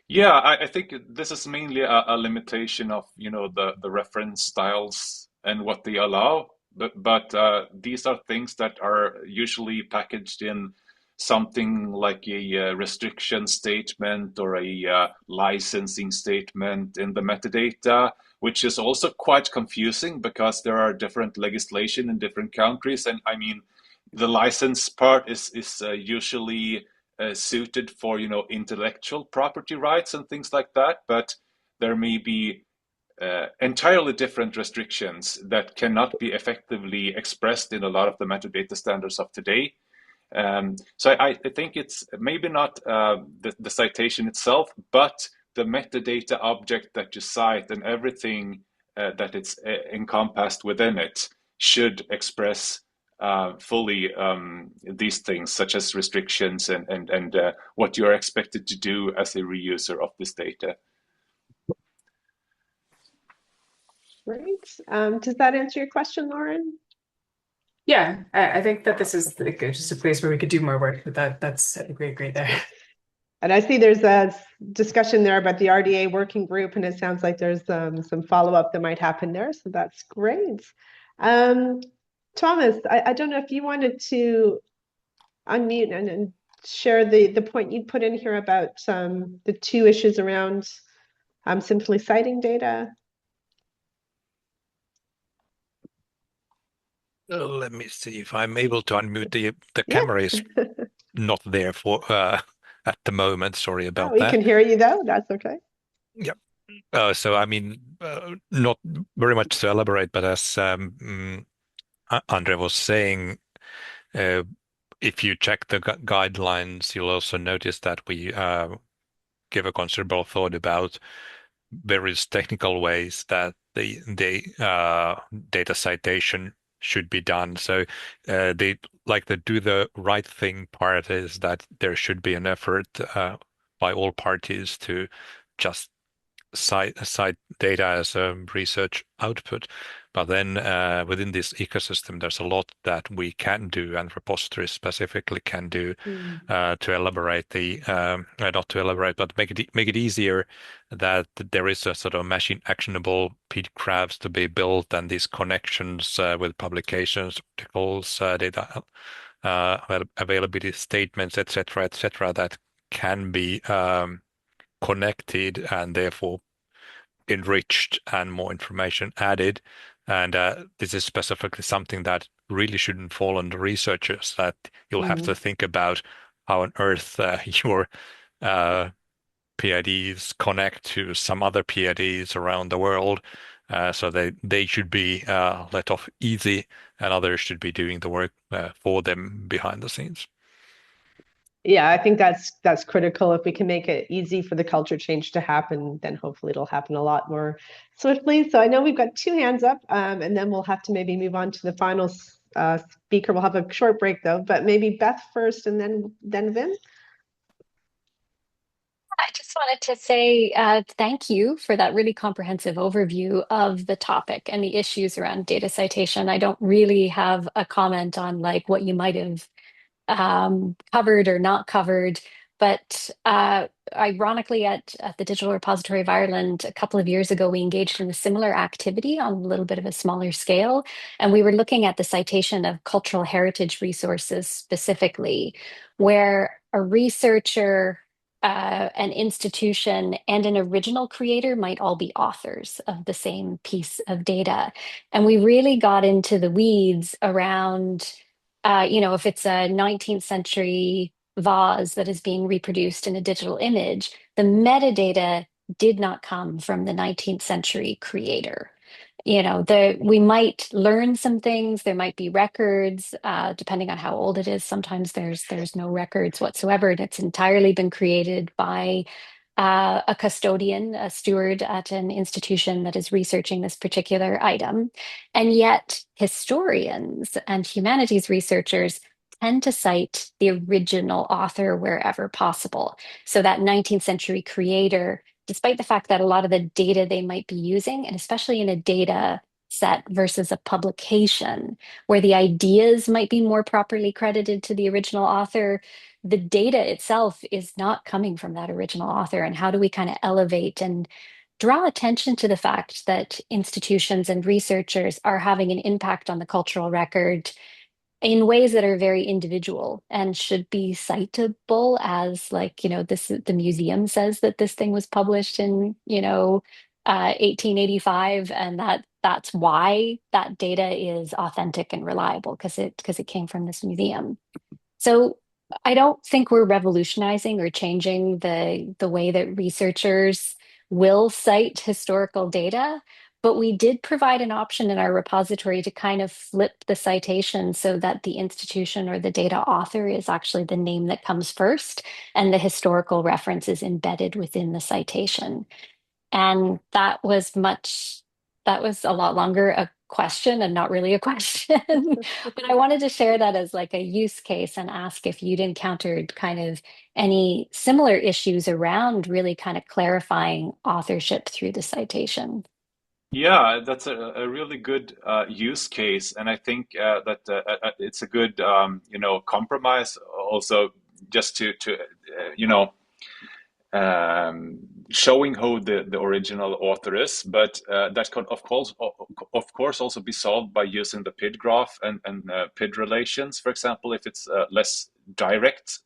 Yeah, I think this is mainly a limitation of the reference styles and what they allow, but these are things that are usually packaged in something like a restriction statement or a licensing statement in the metadata, which is also quite confusing because there are different legislation in different countries, and I mean the license part is usually suited for intellectual property rights and things like that, but there may be entirely different restrictions that cannot be effectively expressed in a lot of the metadata standards of today. So I think it's maybe not the citation itself, but the metadata object that you cite and everything that it's encompassed within it should express fully these things, such as restrictions and what you're expected to do as a reuser of this data. Great. Does that answer your question, Lauren? Yeah, I think that this is like just a place where we could do more work, but that's great there. And I see there's a discussion there about the RDA working group, and it sounds like there's some follow-up that might happen there. So that's great. Thomas, I don't know if you wanted to unmute and share the point you put in here about the two issues around simply citing data. Let me see if I'm able to unmute the camera is not there for at the moment. Sorry about we that. can hear you though. That's okay. Yep. So I mean, not very much to elaborate, but as Andre was saying, if you check the guidelines, you'll also notice that we give a considerable thought about various technical ways that the data citation should be done. So they like the do the right thing part is that there should be an effort by all parties to just cite data as a research output. But then within this ecosystem, there's a lot that we can do, and repositories specifically can do to elaborate the not to elaborate, but make it easier that there is a sort of machine actionable PD crafts to be built, and these connections with publications, articles, data availability statements, etc., that can be connected and therefore enriched and more information added. And this is specifically something that really shouldn't fall on the researchers, that you'll have to think about how on earth your PIDs connect to some other PIDs around the world. So they should be let off easy, and others should be doing the work for them behind the scenes. Yeah, I think that's critical. If we can make it easy for the culture change to happen, then hopefully it'll happen a lot more swiftly. So I know we've got two hands up, and then we'll have to maybe move on to the final speaker. We'll have a short break though, but maybe Beth first and then Vim. I just wanted to say thank you for that really comprehensive overview of the topic and the issues around data citation. I don't really have a comment on like what you might have covered or not covered. But ironically, at the Digital Repository of Ireland, a couple of years ago, we engaged in a similar activity on a little bit of a smaller scale. And we were looking at the citation of cultural heritage resources specifically, where a researcher, an institution, and an original creator might all be authors of the same piece of data. And we really got into the weeds around if it's a 19th century vase that is being reproduced in a digital image, the metadata did not come from the 19th century creator. We might learn some things. There might be records, depending on how old it is. Sometimes there's no records whatsoever, and it's entirely been created by a custodian, a steward at an institution that is researching this particular item. And yet, historians and humanities researchers tend to cite the original author wherever possible. So, that 19th century creator, despite the fact that a lot of the data they might be using, and especially in a data set versus a publication, where the ideas might be more properly credited to the original author, the data itself is not coming from that original author. And how do we kind of elevate and draw attention to the fact that institutions and researchers are having an impact on the cultural record in ways that are very individual and should be citable as like, the museum says that this thing was published in, 1885, and that's why that data is authentic and reliable because it came from this museum. So I don't think we're revolutionizing or changing the way that researchers will cite historical data, but we did provide an option in our repository to kind of flip the citation so that the institution or the data author is actually the name that comes first, and the historical reference is embedded within the citation. And that was a lot longer a question and not really a question. But I wanted to share that as like a use case and ask if you'd encountered kind of any similar issues around really kind of clarifying authorship through the citation. Yeah, that's a really good use case, and I think that it's a good compromise also, just to showing who the original author is, but that could of course also be solved by using the PID graph and PID relations, for example, if it's less direct.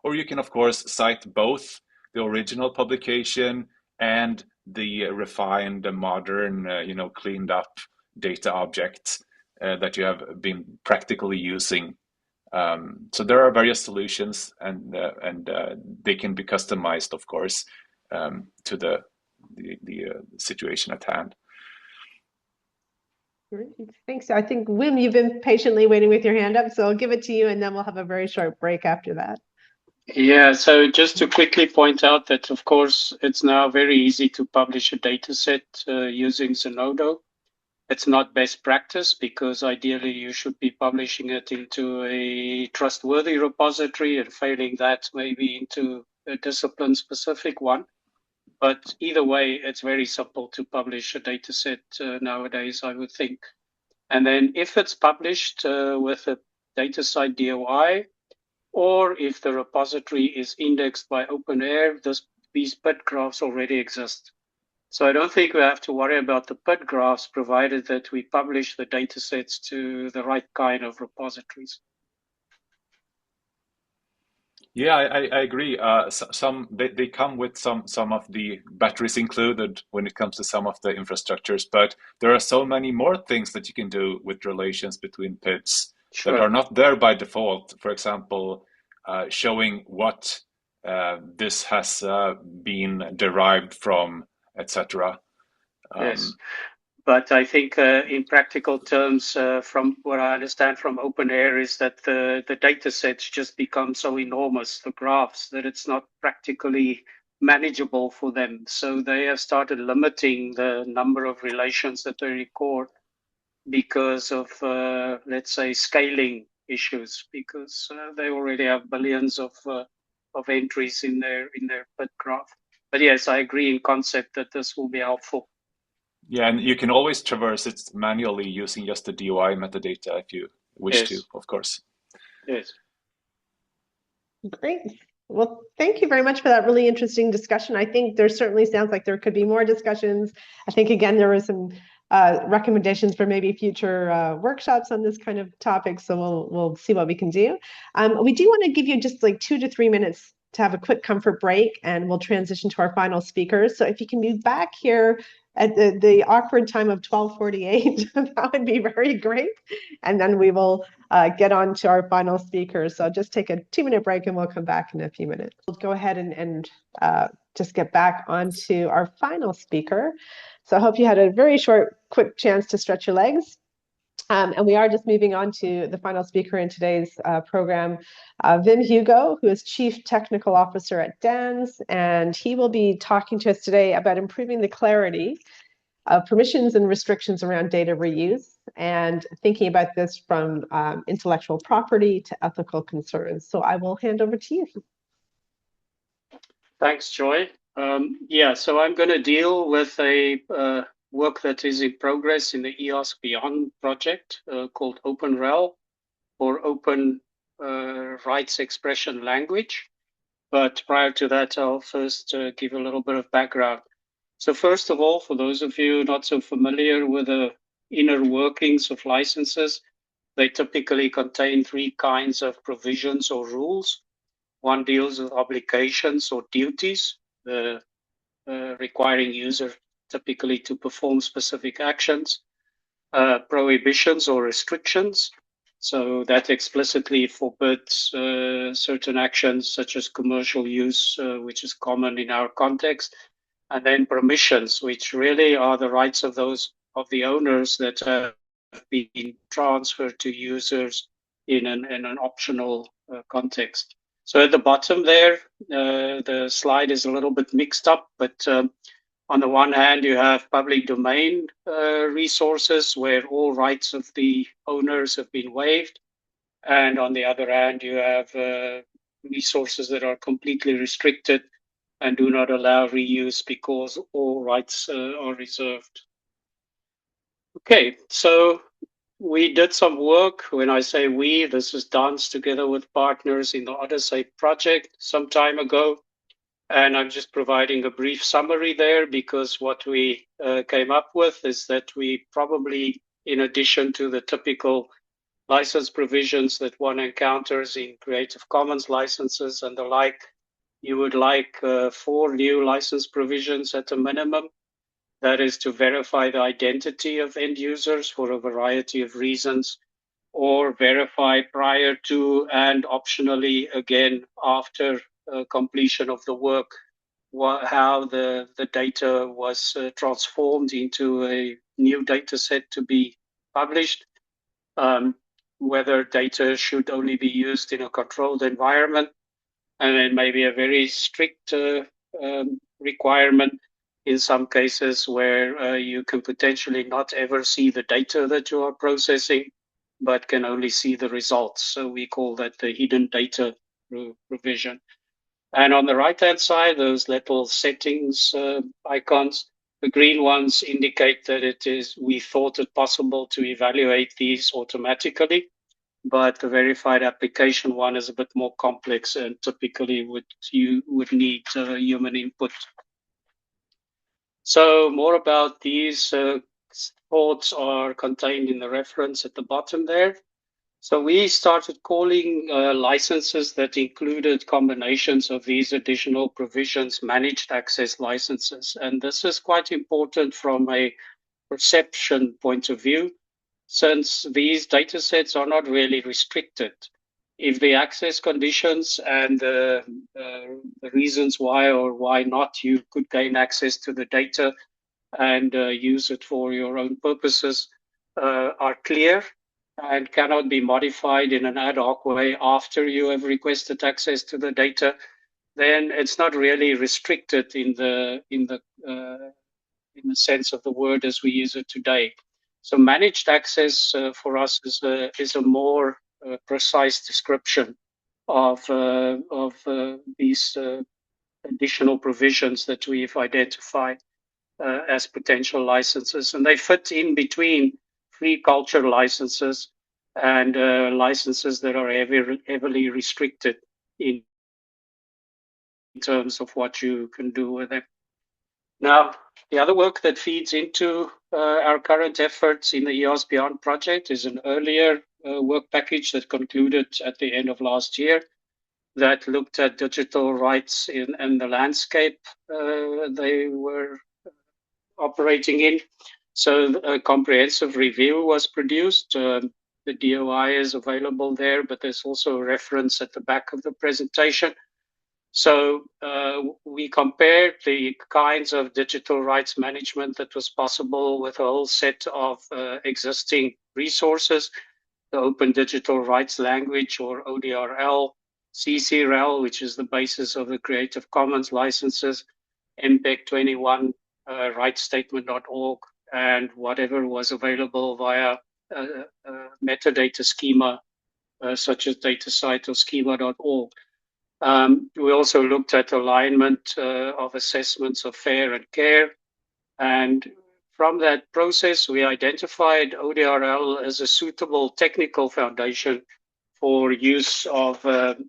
Or you can of course cite both the original publication and the refined, modern, cleaned up data object that you have been practically using. So there are various solutions, and they can be customized, of course, to the situation at hand. Great, thanks. I think, Wim, you've been patiently waiting with your hand up, so I'll give it to you, and then we'll have a very short break after that. Yeah, so just to quickly point out that, of course, it's now very easy to publish a data set using Zenodo. It's not best practice because ideally you should be publishing it into a trustworthy repository, and failing that, maybe into a discipline-specific one. But either way, it's very simple to publish a data set nowadays, I would think. And then if it's published with a DataCite DOI, or if the repository is indexed by OpenAIRE, these PID graphs already exist. So I don't think we have to worry about the PID graphs, provided that we publish the data sets to the right kind of repositories. Yeah, I agree. They come with some of the batteries included when it comes to some of the infrastructures, but there are so many more things that you can do with relations between PIDs that are not there by default. For example, showing what this has been derived from, etc. Yes. But I think in practical terms, from what I understand from OpenAIRE, is that the data sets just become so enormous, the graphs, that it's not practically manageable for them. So they have started limiting the number of relations that they record. because of, let's say, scaling issues, because they already have billions of entries in their PID graph. But yes, I agree in concept that this will be helpful. Yeah, and you can always traverse it manually using just the DOI metadata if you wish to, of course. Yes. Great. Well, thank you very much for that really interesting discussion. I think there certainly sounds like there could be more discussions. I think, again, there were some recommendations for maybe future workshops on this kind of topic. So we'll see what we can do. We do want to give you just like 2 to 3 minutes to have a quick comfort break, and we'll transition to our final speakers. So if you can be back here at the awkward time of 12:48, that would be very great. And then we will get on to our final speakers. So I'll just take a 2-minute break and we'll come back in a few minutes. We'll go ahead and just get back onto our final speaker. So I hope you had a very short, quick chance to stretch your legs. And we are just moving on to the final speaker in today's program, Wim Hugo, who is Chief Technical Officer at DANS, and he will be talking to us today about improving the clarity of permissions and restrictions around data reuse, and thinking about this from intellectual property to ethical concerns. So I will hand over to you. Thanks, Joy. Yeah, so I'm going to deal with a work that is in progress in the EOS Beyond project called OpenRel, or Open Rights Expression Language. But prior to that, I'll first give a little bit of background. So first of all, for those of you not so familiar with the inner workings of licenses, they typically contain 3 kinds of provisions or rules. One deals with obligations or duties, requiring user typically to perform specific actions, prohibitions or restrictions. So that explicitly forbids certain actions such as commercial use, which is common in our context, and then permissions, which really are the rights of the owners that have been transferred to users in an optional context. So at the bottom there, the slide is a little bit mixed up, but on the one hand, you have public domain resources where all rights of the owners have been waived. And on the other hand, you have resources that are completely restricted and do not allow reuse because all rights are reserved. Okay, so we did some work. When I say we, this is done together with partners in the Odyssey project some time ago. And I'm just providing a brief summary there, because what we came up with is that we probably, in addition to the typical license provisions that one encounters in Creative Commons licenses and the like, you would like 4 new license provisions at a minimum. That is to verify the identity of end users for a variety of reasons, or verify prior to and optionally again after completion of the work, how the data was transformed into a new data set to be published, whether data should only be used in a controlled environment, and then maybe a very strict requirement in some cases where you can potentially not ever see the data that you are processing, but can only see the results. So we call that the hidden data provision. And on the right-hand side, those little settings icons, the green ones indicate that we thought it possible to evaluate these automatically, but the verified application one is a bit more complex and typically you would need human input. So more about these thoughts are contained in the reference at the bottom there. So we started calling licenses that included combinations of these additional provisions managed access licenses. And this is quite important from a perception point of view, since these data sets are not really restricted. If the access conditions and the reasons why or why not you could gain access to the data and use it for your own purposes are clear and cannot be modified in an ad hoc way after you have requested access to the data, then it's not really restricted in the sense of the word as we use it today. So managed access for us is a more precise description of these additional provisions that we've identified as potential licenses, and they fit in between free culture licenses and licenses that are heavily restricted in terms of what you can do with them. Now, the other work that feeds into our current efforts in the EOS Beyond project is an earlier work package that concluded at the end of last year that looked at digital rights and the landscape they were operating in. So a comprehensive review was produced. The DOI is available there, but there's also a reference at the back of the presentation. So we compared the kinds of digital rights management that was possible with a whole set of existing resources, the Open Digital Rights Language, or ODRL, CCRL, which is the basis of the Creative Commons licenses, MPEG 21, rightstatement.org, and whatever was available via metadata schema, such as DataCite or schema.org. We also looked at alignment of assessments of fair and care. And from that process, we identified ODRL as a suitable technical foundation for use of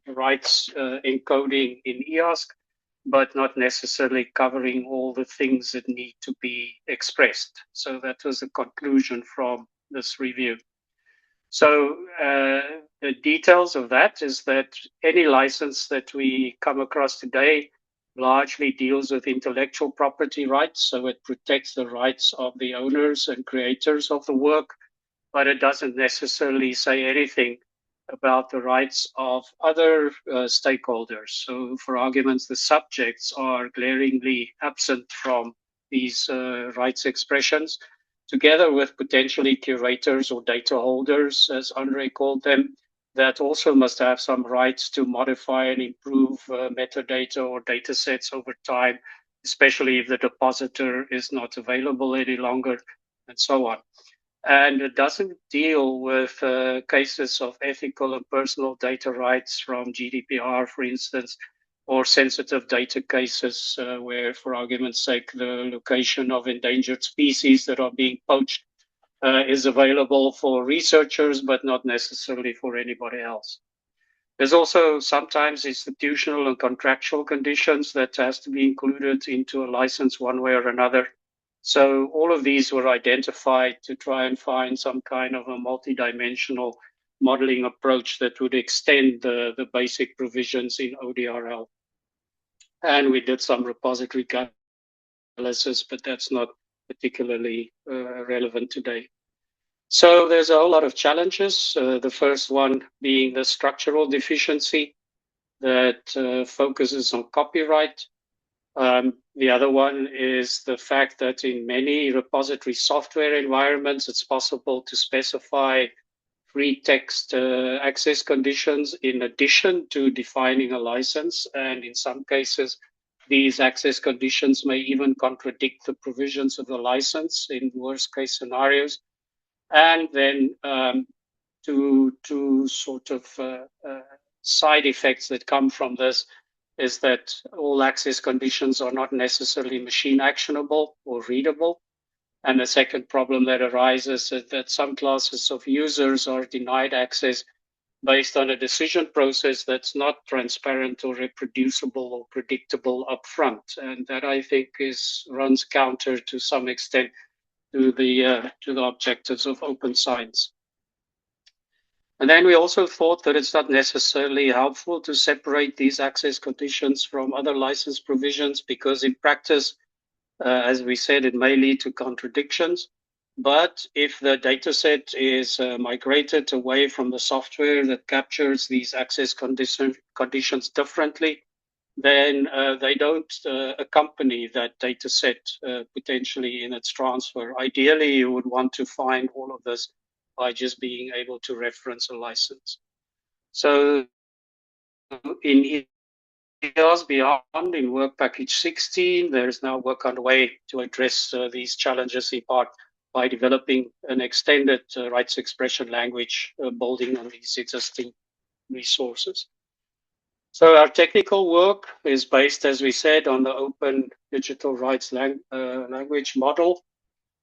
rights encoding in EOSC, but not necessarily covering all the things that need to be expressed. So that was the conclusion from this review. So the details of that is that any license that we come across today largely deals with intellectual property rights. So it protects the rights of the owners and creators of the work, but it doesn't necessarily say anything about the rights of other stakeholders. So for arguments, the subjects are glaringly absent from these rights expressions, together with potentially curators or data holders, as Andre called them, that also must have some rights to modify and improve metadata or data sets over time, especially if the depositor is not available any longer, and so on. And it doesn't deal with cases of ethical and personal data rights from GDPR, for instance, or sensitive data cases where, for argument's sake, the location of endangered species that are being poached is available for researchers, but not necessarily for anybody else. There's also sometimes institutional and contractual conditions that has to be included into a license one way or another. So all of these were identified to try and find some kind of a multidimensional modeling approach that would extend the basic provisions in ODRL. And we did some repository analysis, but that's not particularly relevant today. So there's a whole lot of challenges. The first one being the structural deficiency that focuses on copyright. The other one is the fact that in many repository software environments, it's possible to specify free text access conditions in addition to defining a license. And in some cases, these access conditions may even contradict the provisions of the license in worst case scenarios. And then two sort of side effects that come from this is that all access conditions are not necessarily machine actionable or readable. And the second problem that arises is that some classes of users are denied access based on a decision process that's not transparent or reproducible or predictable upfront. And that, I think, runs counter to some extent to the objectives of open science. And then we also thought that it's not necessarily helpful to separate these access conditions from other license provisions because in practice, as we said, it may lead to contradictions. But if the dataset is migrated away from the software that captures these access conditions differently, then they don't accompany that dataset potentially in its transfer. Ideally, you would want to find all of this by just being able to reference a license. So in EOS Beyond, in work package 16, there is now work underway to address these challenges in part by developing an extended rights expression language building on these existing resources. So our technical work is based, as we said, on the open digital rights language model.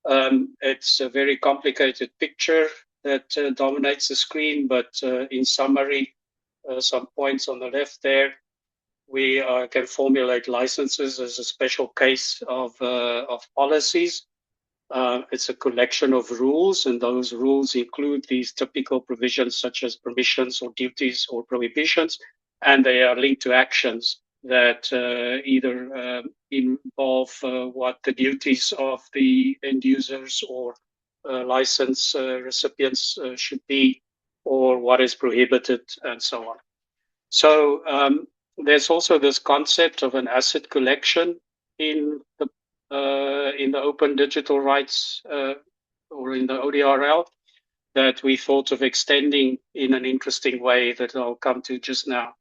It's a very complicated picture that dominates the screen, but in summary, some points on the left there. We can formulate licenses as a special case of policies. It's a collection of rules, and those rules include these typical provisions such as permissions or duties or prohibitions, and they are linked to actions that either involve what the duties of the end users or license recipients should be, or what is prohibited, and so on. So there's also this concept of an asset collection in the open digital rights or in the ODRL that we thought of extending in an interesting way that I'll come to just now.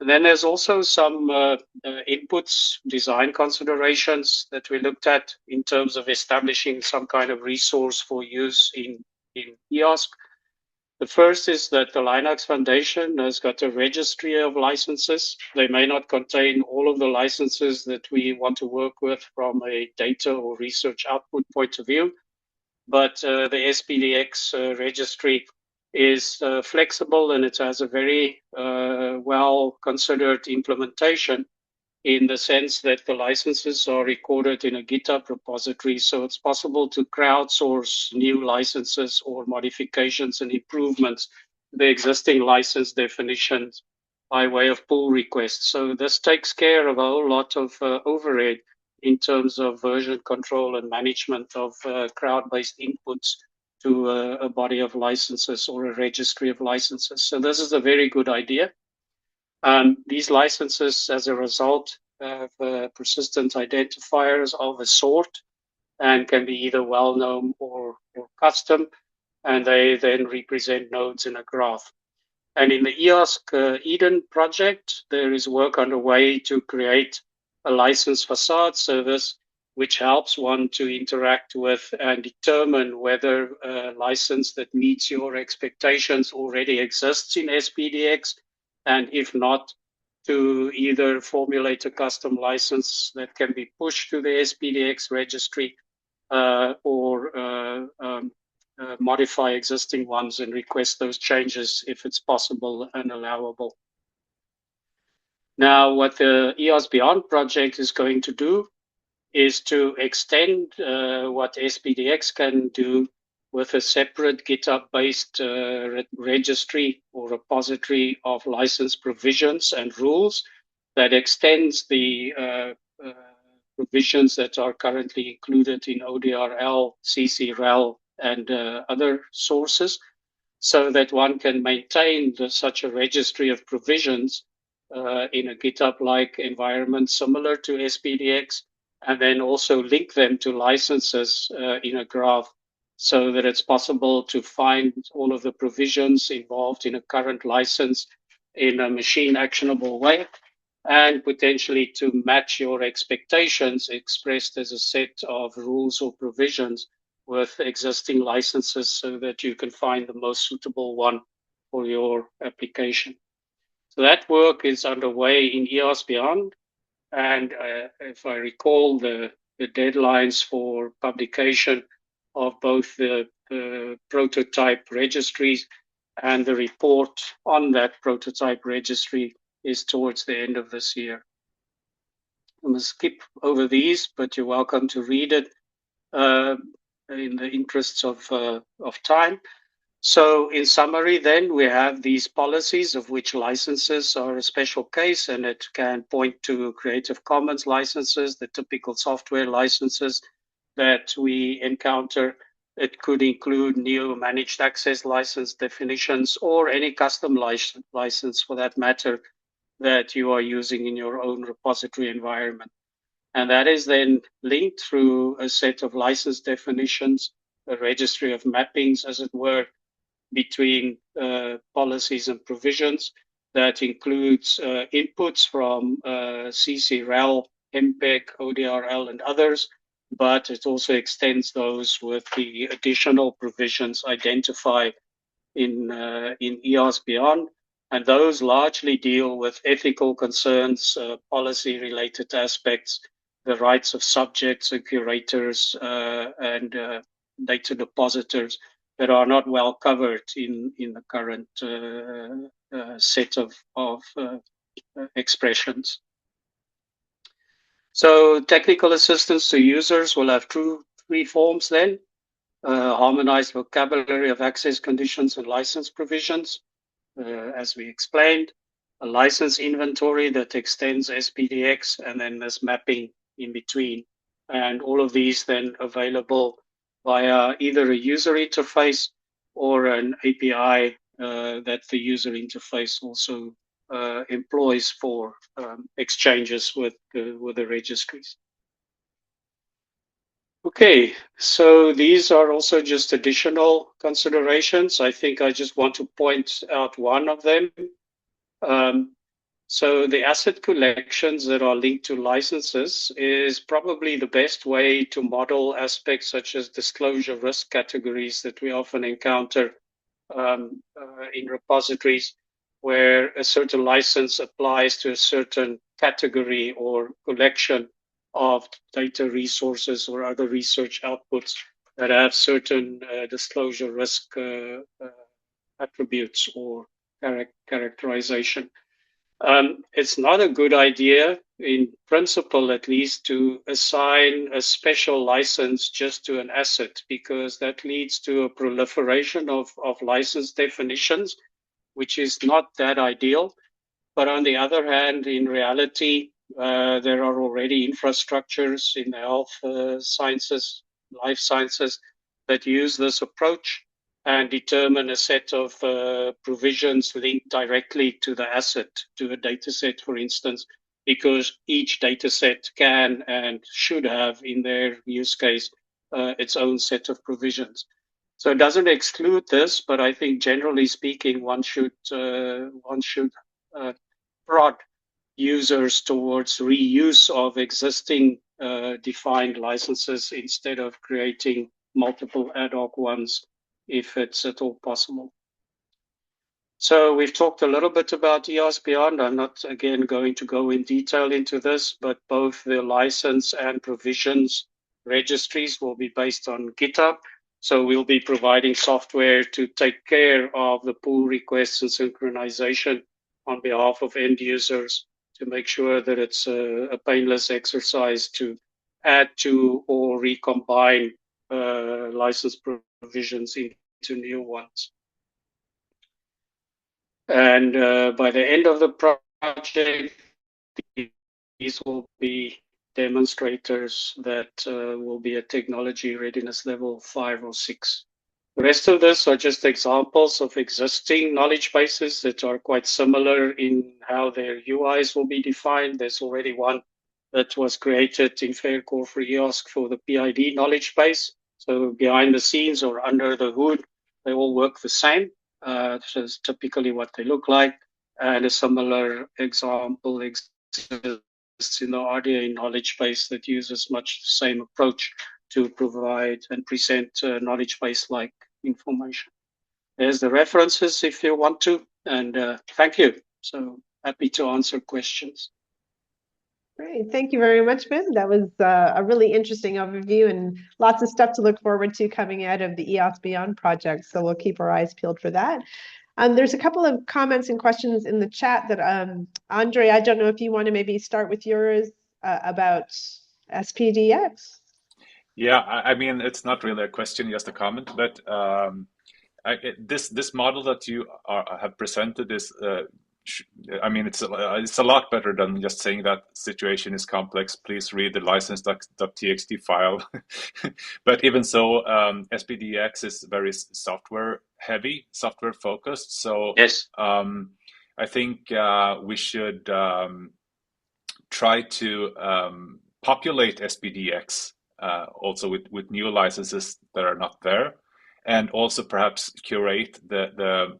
And then there's also some inputs, design considerations that we looked at in terms of establishing some kind of resource for use in EOSC. The first is that the Linux Foundation has got a registry of licenses. They may not contain all of the licenses that we want to work with from a data or research output point of view, but the SPDX registry is flexible, and it has a very well-considered implementation in the sense that the licenses are recorded in a GitHub repository. So it's possible to crowdsource new licenses or modifications and improvements to the existing license definitions by way of pull requests. So this takes care of a whole lot of overhead in terms of version control and management of crowd-based inputs to a body of licenses or a registry of licenses. So this is a very good idea. These licenses, as a result, have persistent identifiers of a sort and can be either well-known or custom, and they then represent nodes in a graph. And in the EOSC Eden project, there is work underway to create a license facade service which helps one to interact with and determine whether a license that meets your expectations already exists in SPDX, and if not, to either formulate a custom license that can be pushed to the SPDX registry or modify existing ones and request those changes if it's possible and allowable. Now, what the EOS Beyond project is going to do is to extend what SPDX can do with a separate GitHub-based registry or repository of license provisions and rules that extends the provisions that are currently included in ODRL, CCRL, and other sources, so that one can maintain such a registry of provisions in a GitHub-like environment similar to SPDX, and then also link them to licenses in a graph, so that it's possible to find all of the provisions involved in a current license in a machine actionable way, and potentially to match your expectations expressed as a set of rules or provisions with existing licenses, so that you can find the most suitable one for your application. So that work is underway in EOS Beyond. And if I recall, the deadlines for publication of both the prototype registries and the report on that prototype registry is towards the end of this year. I'm going to skip over these, but you're welcome to read it in the interests of time. So in summary, then, we have these policies of which licenses are a special case, and it can point to Creative Commons licenses, the typical software licenses that we encounter. It could include new managed access license definitions or any custom license for that matter that you are using in your own repository environment. And that is then linked through a set of license definitions, a registry of mappings, as it were, between policies and provisions that includes inputs from CCRL, MPEG, ODRL, and others, but it also extends those with the additional provisions identified in EOS Beyond. And those largely deal with ethical concerns, policy-related aspects, the rights of subjects and curators and data depositors that are not well covered in the current set of expressions. So technical assistance to users will have three forms then. Harmonized vocabulary of access conditions and license provisions, as we explained, a license inventory that extends SPDX, and then this mapping in between. And all of these then available via either a user interface or an API that the user interface also employs for exchanges with the registries. Okay, so these are also just additional considerations. I think I just want to point out one of them. So the asset collections that are linked to licenses is probably the best way to model aspects such as disclosure risk categories that we often encounter in repositories, where a certain license applies to a certain category or collection of data resources or other research outputs that have certain disclosure risk attributes or characterization. It's not a good idea, in principle at least, to assign a special license just to an asset, because that leads to a proliferation of license definitions, which is not that ideal. But on the other hand, in reality, there are already infrastructures in the health sciences, life sciences, that use this approach and determine a set of provisions linked directly to the asset, to a data set, for instance, because each data set can and should have in their use case its own set of provisions. So it doesn't exclude this, but I think generally speaking, one should prod users towards reuse of existing defined licenses instead of creating multiple ad hoc ones, if it's at all possible. So we've talked a little bit about EOS Beyond. I'm not, again, going to go in detail into this, but both the license and provisions registries will be based on GitHub. So we'll be providing software to take care of the pull requests and synchronization on behalf of end users to make sure that it's a painless exercise to add to or recombine license provisions into new ones. And by the end of the project, these will be demonstrators that will be at technology readiness level 5 or 6. The rest of this are just examples of existing knowledge bases that are quite similar in how their UIs will be defined. There's already one that was created in Faircore for EOSC for the PID knowledge base. So behind the scenes or under the hood, they all work the same. So it's typically what they look like. And a similar example exists in the RDA knowledge base that uses much the same approach to provide and present knowledge base-like information. There's the references if you want to, and thank you. So happy to answer questions. Great, thank you very much, Ben. That was a really interesting overview and lots of stuff to look forward to coming out of the EOS Beyond project. So we'll keep our eyes peeled for that. There's a couple of comments and questions in the chat that, Andre, I don't know if you want to maybe start with yours about SPDX. Yeah, I mean, it's not really a question, just a comment, but this model that you have presented is, I mean, it's a lot better than just saying that situation is complex. Please read the license.txt file. But even so, SPDX is very software heavy, software focused. So yes, I think we should try to populate SPDX also with new licenses that are not there, and also perhaps curate the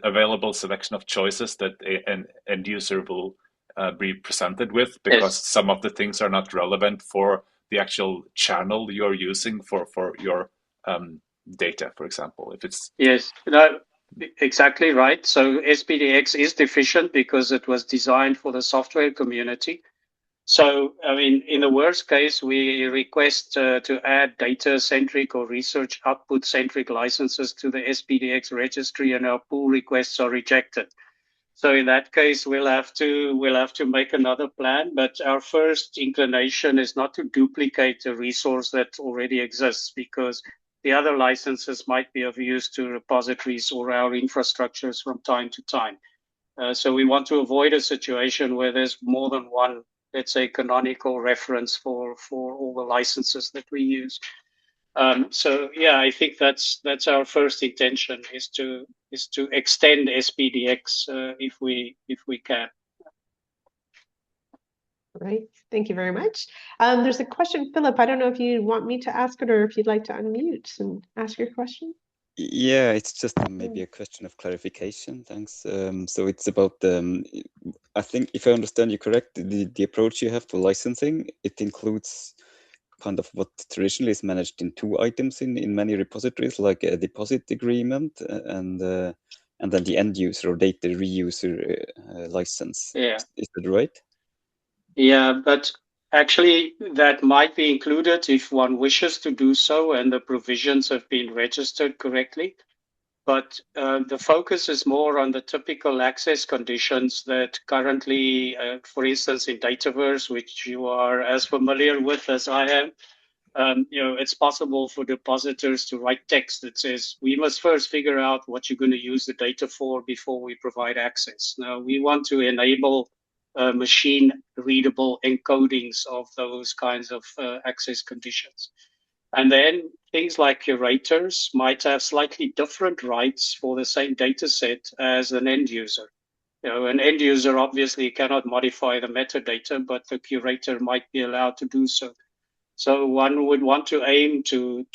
available selection of choices that an end user will be presented with, because some of the things are not relevant for the actual channel you're using for your data, for example, if it's Yes, no, exactly right. So SPDX is deficient because it was designed for the software community. So, I mean, in the worst case, we request to add data-centric or research output-centric licenses to the SPDX registry, and our pull requests are rejected. So in that case, we'll have to make another plan. But our first inclination is not to duplicate a resource that already exists, because the other licenses might be of use to repositories or our infrastructures from time to time. So we want to avoid a situation where there's more than one, let's say, canonical reference for all the licenses that we use. So yeah, I think that's our first intention, is to extend SPDX if we can. Right. Thank you very much. There's a question, Philip. I don't know if you want me to ask it or if you'd like to unmute and ask your question. Yeah, it's just maybe a question of clarification. Thanks. So it's about I think if I understand you correct, the approach you have for licensing, it includes kind of what traditionally is managed in two items in many repositories, like a deposit agreement and then the end user or data reuser license. Yeah. Is that right? Yeah, but actually that might be included if one wishes to do so and the provisions have been registered correctly. But the focus is more on the typical access conditions that currently, for instance, in Dataverse, which you are as familiar with as I am, it's possible for depositors to write text that says, we must first figure out what you're going to use the data for before we provide access. Now, we want to enable machine readable encodings of those kinds of access conditions. And then things like curators might have slightly different rights for the same data set as an end user. An end user obviously cannot modify the metadata, but the curator might be allowed to do so. So one would want to aim to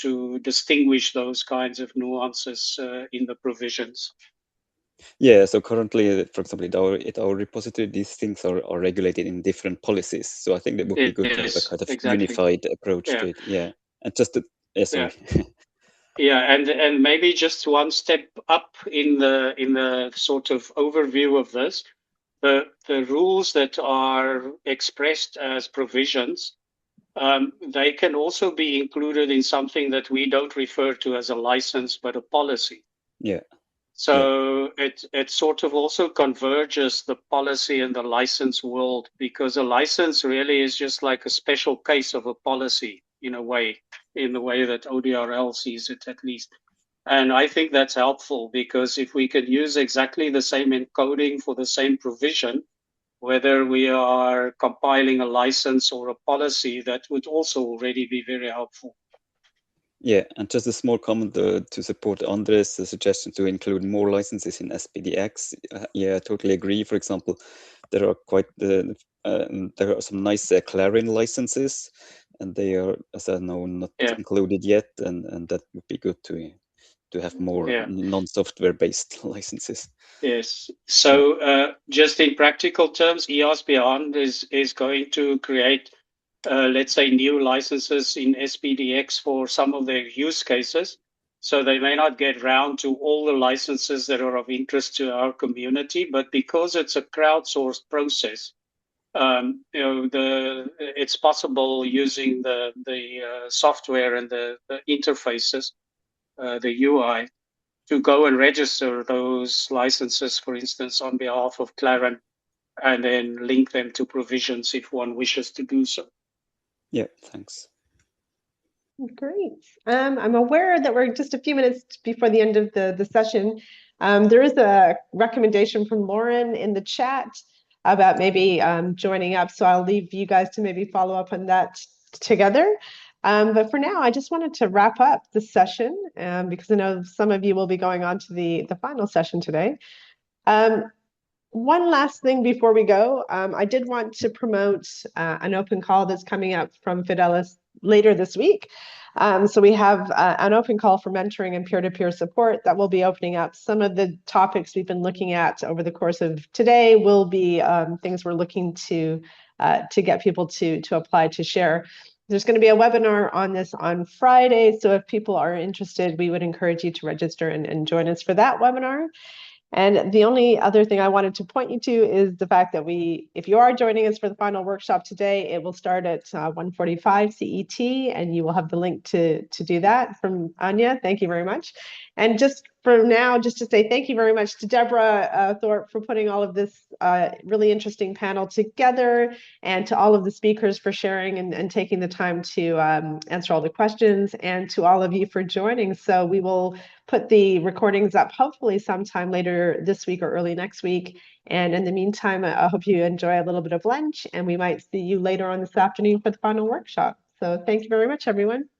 distinguish those kinds of nuances in the provisions. Yeah, so currently, for example, at our repository, these things are regulated in different policies. So I think that would be good to have a kind of unified approach to it. Yeah, and just to, sorry. Yeah, and maybe just one step up in the sort of overview of this, the rules that are expressed as provisions, they can also be included in something that we don't refer to as a license, but a policy. Yeah. So it sort of also converges the policy and the license world, because a license really is just like a special case of a policy in a way, in the way that ODRL sees it at least. And I think that's helpful, because if we could use exactly the same encoding for the same provision, whether we are compiling a license or a policy, that would also already be very helpful. Yeah, and just a small comment to support Andres' suggestion to include more licenses in SPDX. Yeah, I totally agree. For example, there are there are some nice Clarion licenses, and they are, as I know, not included yet, and that would be good to have more non-software based licenses. Yes. So just in practical terms, EOS Beyond is going to create, let's say, new licenses in SPDX for some of their use cases. So they may not get round to all the licenses that are of interest to our community, but because it's a crowdsourced process, it's possible using the software and the interfaces, the UI, to go and register those licenses, for instance, on behalf of Clarion, and then link them to provisions if one wishes to do so. Yeah, thanks. Great. I'm aware that we're just a few minutes before the end of the session. There is a recommendation from Lauren in the chat about maybe joining up. So I'll leave you guys to maybe follow up on that together. But for now, I just wanted to wrap up the session because I know some of you will be going on to the final session today. One last thing before we go, I did want to promote an open call that's coming up from Fidelis later this week. So we have an open call for mentoring and peer-to-peer support that will be opening up. Some of the topics we've been looking at over the course of today will be things we're looking to get people to apply to share. There's going to be a webinar on this on Friday. So if people are interested, we would encourage you to register and join us for that webinar. And the only other thing I wanted to point you to is the fact that if you are joining us for the final workshop today, it will start at 1:45 CET, and you will have the link to do that from Anya. Thank you very much. And just for now, just to say thank you very much to Deborah Thorpe for putting all of this really interesting panel together, and to all of the speakers for sharing and taking the time to answer all the questions, and to all of you for joining. So we will put the recordings up hopefully sometime later this week or early next week. And in the meantime, I hope you enjoy a little bit of lunch, and we might see you later on this afternoon for the final workshop. So thank you very much, everyone.